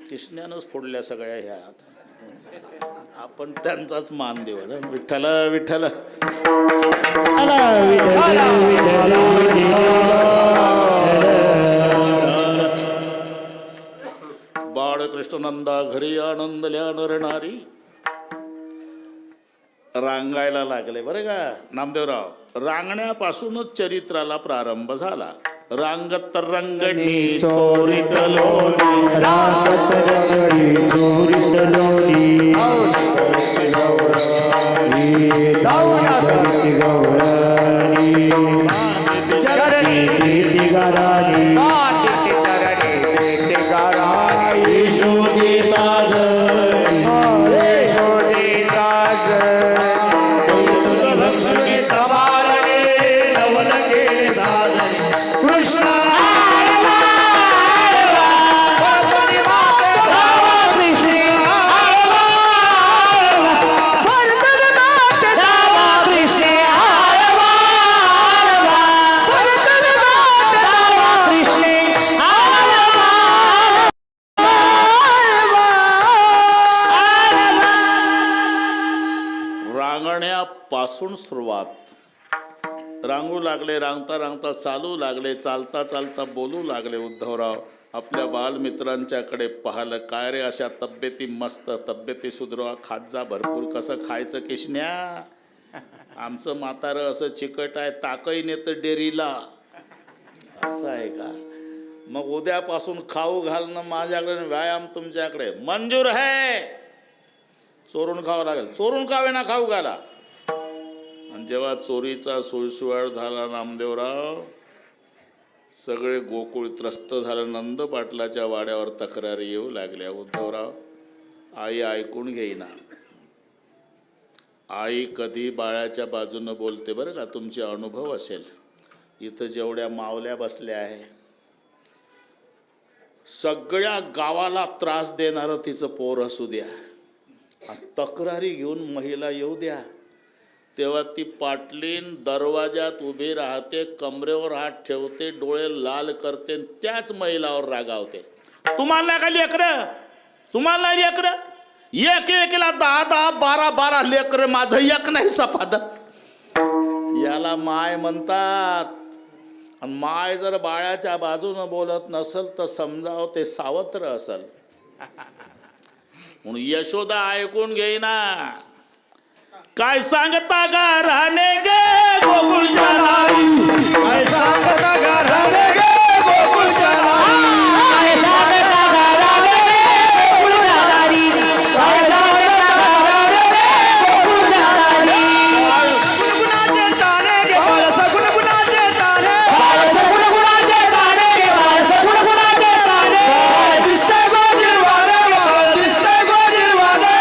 कृष्णानंच फोडल्या सगळ्या ह्या. आपण त्यांचाच मान देऊ ना. विठ्ठल विठ्ठल बाळकृष्णनंदा घरी आनंदल्या नरनारी. रांगायला लागले बरं का नामदेवराव. रांगण्यापासूनच चरित्राला प्रारंभ झाला. रांगत रंगणी चोरीत लोणी, रांगत रंगणी चोरीत लोणी, गौरणी चरणी प्रीती गाराणी, चरणी गाराणी. शोधी सागर, शोधी सागर, लक्ष्मी तवारणे नवलगे सागर. कृष्ण पासून सुरुवात. रांगू लागले, रांगता रांगता चालू लागले, चालता चालता बोलू लागले. उद्धवराव आपल्या बालमित्रांच्याकडे पाहिलं. काय रे अशा तब्येती मस्त, तब्येती सुधरवा, खात जा भरपूर. कसं खायचं किशन्या? आमचं म्हातारं असं चिकट आहे, ताकही नेतं डेअरीला. असं आहे का? मग उद्यापासून खाऊ घालणं माझ्याकडे, व्यायाम तुमच्याकडे. मंजूर आहे. चोरून खावं लागेल. चोरून खावे ना खाऊ घाला. आणि जेव्हा चोरीचा सुळसुळाट झाला नामदेवराव, सगळे गोकुळ त्रस्त झालं. नंद पाटलाच्या वाड्यावर तक्रारी येऊ लागल्या. उद्धवराव आई ऐकून घेईना. आई कधी बाळाच्या बाजूनं बोलते बरं का. तुमचे अनुभव असेल. इथं जेवढ्या मावल्या बसल्या आहे, सगळ्या गावाला त्रास देणारं तिचं पोर असू द्या, तक्रारी घेऊन महिला येऊ द्या, तेव्हा ती पाटलीन दरवाजात उभी राहते, कमरेवर हात ठेवते, डोळे लाल करते, त्याच महिलावर रागावते. तुम्हाला का लेकरं? तुम्हाला लेकरं? एक एकला 10-10, 12-12 लेकरं, माझं एक नाही सपादत. याला माय म्हणतात. आणि माय जर बाळाच्या बाजूनं बोलत नसल तर समजाव ते सावत्र असल. म्हणून यशोदा ऐकून घेईना. काय सांगता गा राहणे गे गोकुळच्या नारी, काय सांगता गा राहणे गे गोकुळच्या नारी, काय सांगता गा राहणे गे गोकुळच्या नारी, काय सांगता गा राहणे गे गोकुळच्या नारी. गुणगुणाचे तारे गे बाळस, गुणगुणाचे तारे, बाळस गुणगुणाचे तारे गे बाळस, गुणगुणाचे तारे. दिसते गोजिरवाणे, दिसते गोजिरवाणे,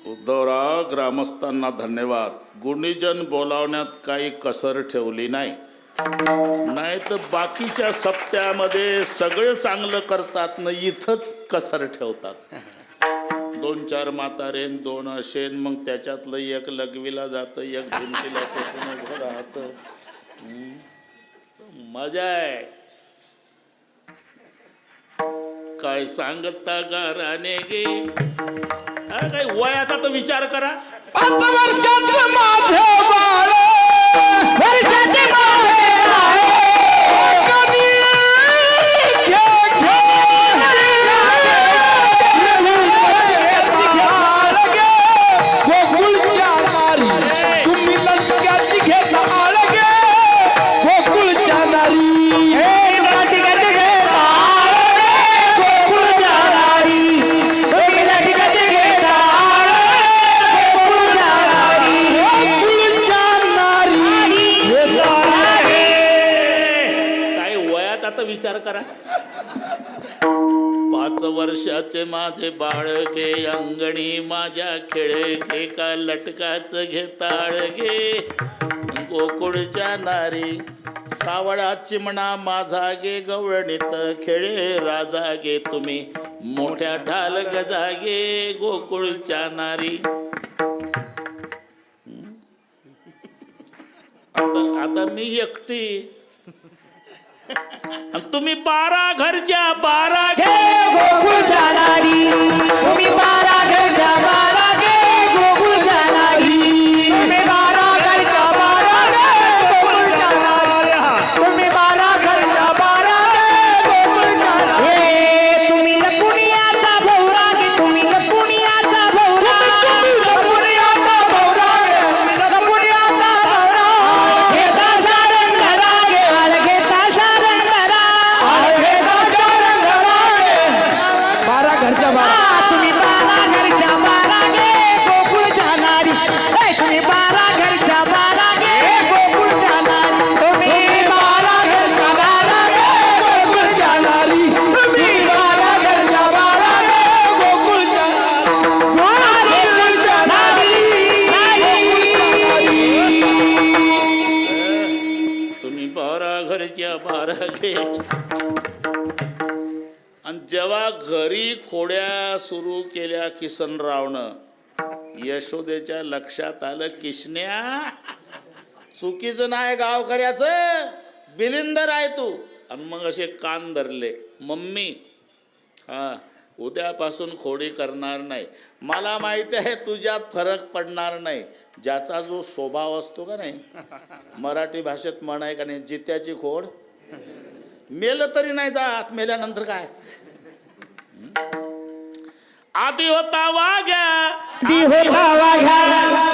उद्धवराव ग्रामस्थांना धन्यवाद. गुणीजन बोलावण्यात काही कसर ठेवली नाही. नाही तर बाकीच्या सप्त्यामध्ये सगळं चांगलं करतात ना, इथंच कसर ठेवतात. 2-4 म्हातारे, 2 अशेन, मग त्याच्यातलं एक लघवीला जातं, एक भिंतीला टेकून उभं राहतं. मजा आहे. काय सांगता गाराने गे. काही वयाचा तर विचार करा. 5 वर्षाचं माझं बाळ, वर्षाचे बाळ, कमी विचार करा. 5 वर्षाचे माझे बाळगे अंगणी माझ्या खेळे घे का लटकाच घेताळ घे गोकुळच्या नारी सावळा चिमणा माझा गे गवळणीत खेळे राजा गे तुम्ही मोठ्या ढाल गजा गे गोकुळच्या नारी. आता मी एकटी आणि तुम्ही 12 घरच्या 12 हे गोकुळ जाणारी तुम्ही 12 घरच्या 12 गे गोकुळ जाणारी तुम्ही 12 घरच्या 12 गे गोकुळ जाणारी तुम्ही 12 घरच्या 12 गे गोकुळ जाणारी. हे तुम्ही लपुनियाचा भौरा गे तुम्ही लपुनियाचा भौरा लपुनियाचा भौरा लपुनियाचा भौरा घेता सारंग धरा गे आळ घेता सारंग धरा आळ घेता सारंग धरा गे 12 घरच्या 12 तुम्ही 12 घरच्या 12 गे गोकुळ जाणारी तुम्ही 12 घरच्या 12 गे गोकुळ जाणारी तुम्ही 12 घरच्या 12 गे गोकुळ जाणारी तुम्ही 12 घरच्या 12 गे गोकुळ तुम्ही 12 घरच्या 12 घे. आणि जेव्हा घरी खोड्या सुरू केल्या किसनरावनं यशोदेच्या लक्षात आलं किसन्या चुकीचं नाही गावकऱ्याचं बिलिंदर आहे तू. आणि मग असे कान धरले मम्मी हा उद्यापासून खोडी करणार नाही. मला माहिती आहे तुझ्यात फरक पडणार नाही. ज्याचा जो स्वभाव असतो का नाही मराठी भाषेत म्हण आहे का नाही जित्याची खोड मेलं तरी नाही जात मेल्यानंतर काय. आधी होता वाघ्या दी होता वाघ्या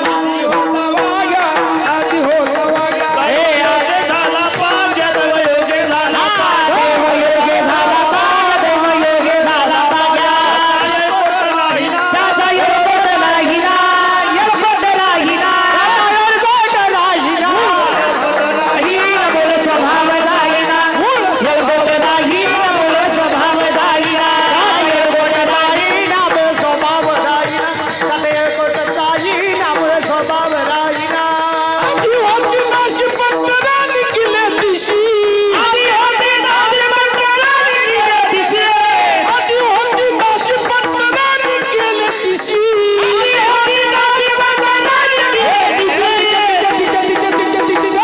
आधी होता वाघ्या हे आधी झाला पाघ्या देवयोगे झाला पाघ्या. देवयोगे झाला पाघ्या देवयोगे झाला पाघ्या त्याचा येळकोट राहिला येळकोट राहिला येळकोट राहिला मूळ स्वभाव राहिला येळकोट राहिला मूळ स्वभाव राहिला येळकोट राहिला मूळ स्वभाव राहिला त्याचा येळकोट राहिला मूळ स्वभाव राहिला. आधी होती नाशी पटकराने गेल्या दिशी आधी होती नाशी पटकराने गेल्या दिशी आधी होती नाशी पटकराने गेल्या दिशी आधी होती नाशी पटकराने गेल्या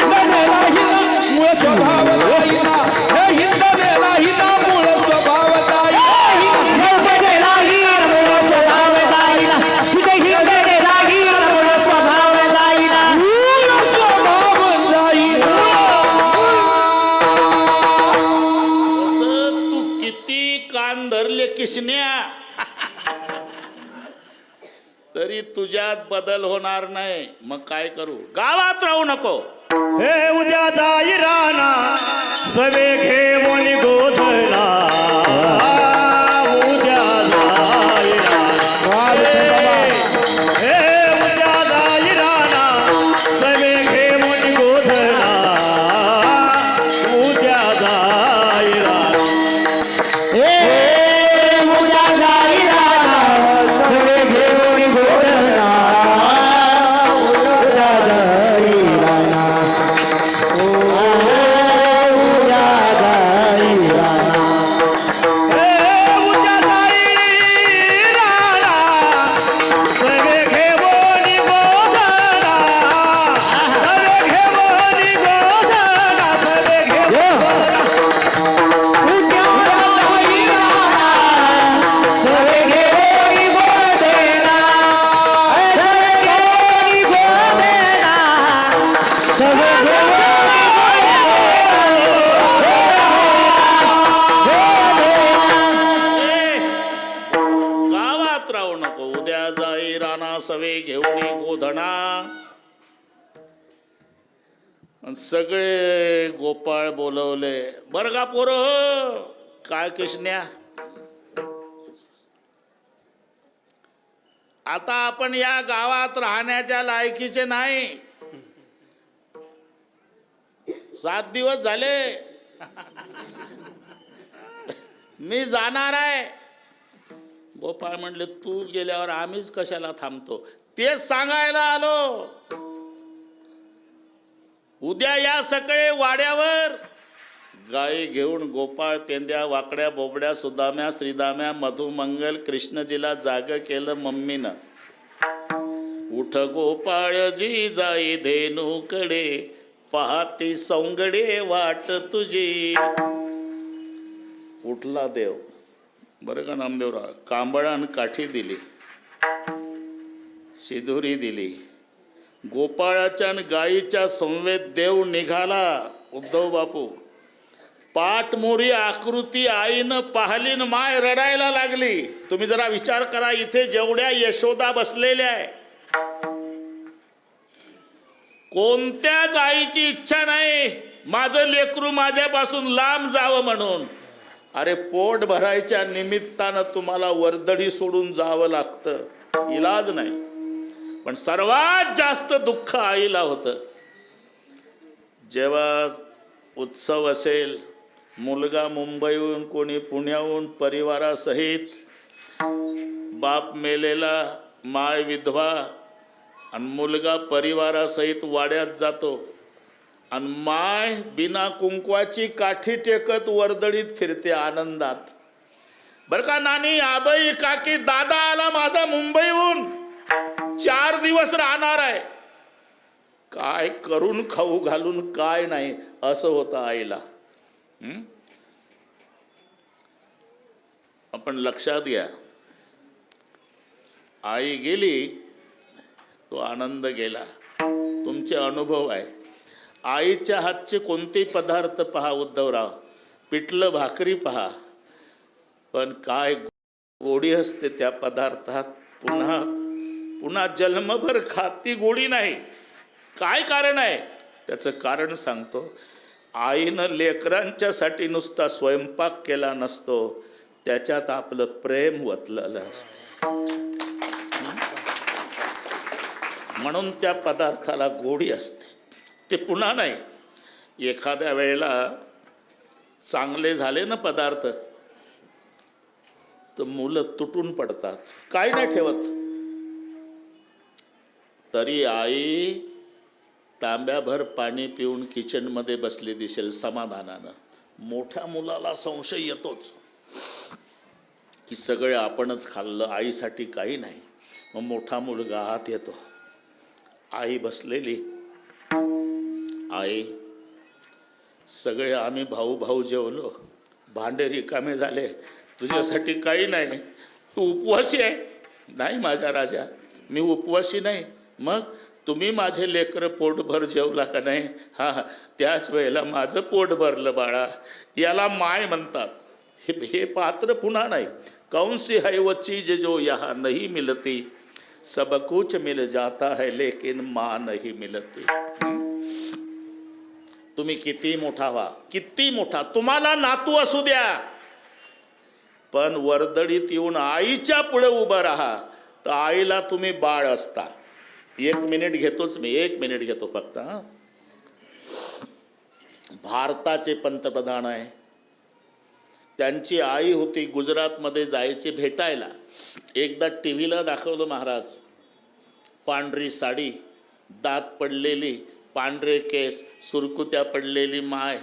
दिशी मूळ स्वभाव राहिला हे हिंदनेला हिला मूळ स्वभाव राहिला येळकोट राहिला मूळ स्वभाव राहिला तुझे हिंदने राहिला मूळ स्वभाव राहिला. मूळ स्वभाव राहिला. असं तू किती कान धरले किसन्या तरी तुझ्यात बदल होणार नाही. मग काय करू गावात राहू नको. हे उद्या जाई राणा सवे घेऊन गोधना उद्या जाई राणा हे उद्या जाई राणा सवे घेऊन गोधना उद्या जाई राणा ए उद्या जाई राणा सगळे घेऊन गोधना उद्या जाई राणा उद्या जाई राणा. हे उद्या जाई राणा सवे घेऊन गोधना सवे घेऊन गोधना सवे घेऊन उद्या जाई राणा सगळे घेऊन गोधना सगळे घेऊन गोधना सगळे घेऊन गावात राहू नको. उद्या जाई राणा सवे घेऊन गोधणा. अन सगळे गोपाळ बोलवले बर का पोर काय किसन्या आता आपण या गावात राहण्याच्या लायकीचे नाही. 7 दिवस झाले मी जाणार आहे. गोपाळ म्हणले तू गेल्यावर आम्हीच कशाला थांबतो, तेच सांगायला आलो. उद्या या सकाळी वाड्यावर गाई घेऊन गोपाळ पेंद्या वाकड्या बोबड्या सुदाम्या श्रीदाम्या मधुमंगल कृष्णजीला जाग केलं मम्मीनं. उठ गोपाळजी जाई धेनूकडे, पाहती सौंगडे वाट तुझी. उठला देव. बरं का नामदेवराव, कांबळान काठी दिली, शिदुरी दिली. गोपाळाच्या आणि गायीच्या संवेद देव निघाला. उद्धव बापू पाठमोरी आकृती आईनं पाहिली न माय रडायला लागली. तुम्ही जरा विचार करा, इथे जेवढ्या यशोदा बसलेल्या आहे, कोणत्याच आईची इच्छा नाही माझं लेकरू माझ्यापासून लांब जावं म्हणून. अरे पोट भरायच्या निमित्तानं तुम्हाला वर्दळी सोडून जावं लागतं, इलाज नाही. पण सर्वात जास्त दुःख आईला होतं जेव्हा उत्सव असेल, मुलगा मुंबईहून कोणी पुण्याहून परिवारासहित, बाप मेलेला, माय विधवा आणि मुलगा परिवारासहित वाड्यात जातो आणि माय बिना कुंकवाची काठी टेकत वर्दळीत फिरते आनंदात. बरं का नानी, आबाई, काकी, दादा आला माझा मुंबईहून, 4 दिवस राहणार आहे. काय करून खाऊ घालून काय नाही असं होतं आईला. आपण लक्षात घ्या, आई गेली तो आनंद गेला. तुमचे अनुभव आहे. आईच्या हातचे कोणते पदार्थ पहा उद्धवराव, पिठलं भाकरी पहा, पण काय गोडी असते त्या पदार्थात. पुन्हा पुन्हा जन्मभर खाती गोडी नाही. काय कारण आहे त्याचं कारण सांगतो. आईनं लेकरांच्यासाठी नुसता स्वयंपाक केला नसतो, त्याच्यात आपलं प्रेम वतलेलं असतं. म्हणून त्या पदार्थाला गोडी असते. ते पुन्हा नाही. एखाद्या वेळेला चांगले झाले ना पदार्थ तर मुलं तुटून पडतात, काय नाही ठेवत. तरी आई तांब्याभर पाणी पिऊन किचनमध्ये बसली दिसेल समाधानानं. मोठ्या मुलाला संशय येतोच की सगळे आपणच खाल्लं, आईसाठी काही नाही. मग मोठा मुलगा आत येतो, आई बसलेली, आई सगळे आम्ही भाऊ भाऊ जेवलो, भांडे रिकामे झाले, तुझ्यासाठी काही नाही, तू उपवासी आहे. नाही माझा राजा, मी उपवासी नाही. मग तुम्ही माझे लेकरं पोटभर जेवला का नाही? हा, त्याच वेळेला माझं पोट भरलं बाळा. याला माय म्हणतात. हे पात्र पुन्हा नाही. कौन सी है वो चीज जो यहाँ नहीं मिलती, सब कुछ मिल जाता है लेकिन माँ नहीं मिलती. तुम्ही किती मोठा व्हा, किती मोठा, तुम्हाला नातू असू द्या, पण वर्दळीत येऊन आईच्या पुढे उभं राहा तर आईला तुम्ही बाळ असता. 1 मिनिट घेतोच मी, 1 मिनिट घेतो फक्त. भारताचे पंतप्रधान आहे, त्यांची आई होती, गुजरातमध्ये जायची भेटायला. एकदा टी व्हीला दाखवलं महाराज, पांढरी साडी, दात पडलेली, पांढरे केस, सुरकुत्या पडलेली माय,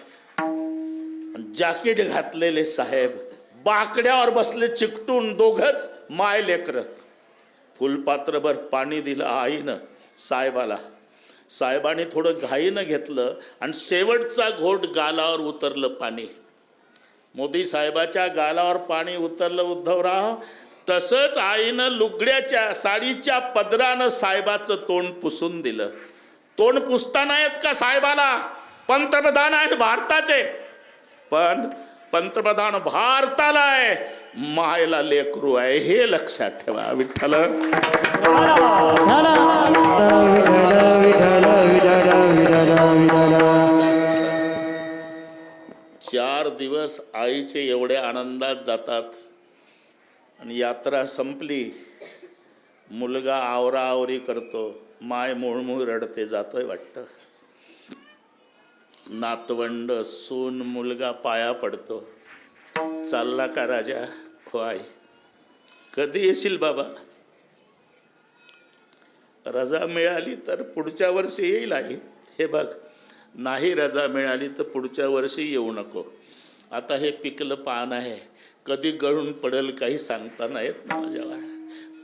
जॅकेट घातलेले साहेब, बाकड्यावर बसले चिकटून, दोघच माय लेकर. फुलपात्रभर पाणी दिलं आईनं साहेबाला. साहेबाने थोडं घाईनं घेतलं आणि शेवटचा घोट गालावर उतरलं पाणी. मोदी साहेबाच्या गालावर पाणी उतरलं उद्धवराव. तसंच आईनं लुगड्याच्या साडीच्या पदरानं साहेबाचं तोंड पुसून दिलं. तोंड पुसताना येत का साहेबाला? पंतप्रधान आहेत भारताचे, पण पंतप्रधान भारताला आहे, मायला लेकरू आहे, हे लक्षात ठेवा. विठ्ठल 4 दिवस आईचे एवढ्या आनंदात जातात आणि यात्रा संपली, मुलगा आवराआवरी करतो, माय मुळमुळ रडते, जातोय वाटतं. नातवंड सून मुलगा पाया पडतो. चालला का राजा? हो आई. कधी येशील बाबा? रजा मिळाली तर पुढच्या वर्षी येईल आई. हे बघ, नाही रजा मिळाली तर पुढच्या वर्षी येऊ नको. आता हे पिकलं पान आहे, कधी गळून पडेल काही सांगता नाही येत ना माझ्या बाळा.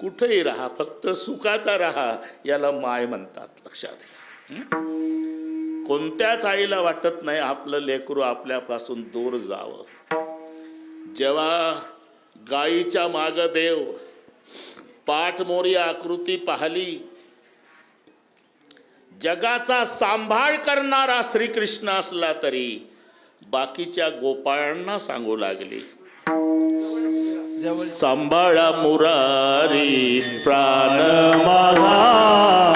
कुठेही राहा, फक्त सुखाचा राहा, याला माय म्हणतात. लक्षात घ्या. कोणत्याच आईला वाटत नाही आपलं लेकरू आपल्यापासून दूर जावं. जेव्हा गाईच्या माग देव पाठमोरी आकृती पाहिली, जगाचा सांभाळ करणारा श्रीकृष्ण असला तरी बाकीच्या गोपाळांना सांगू लागली, सांभाळा मुरारी प्राण माझा.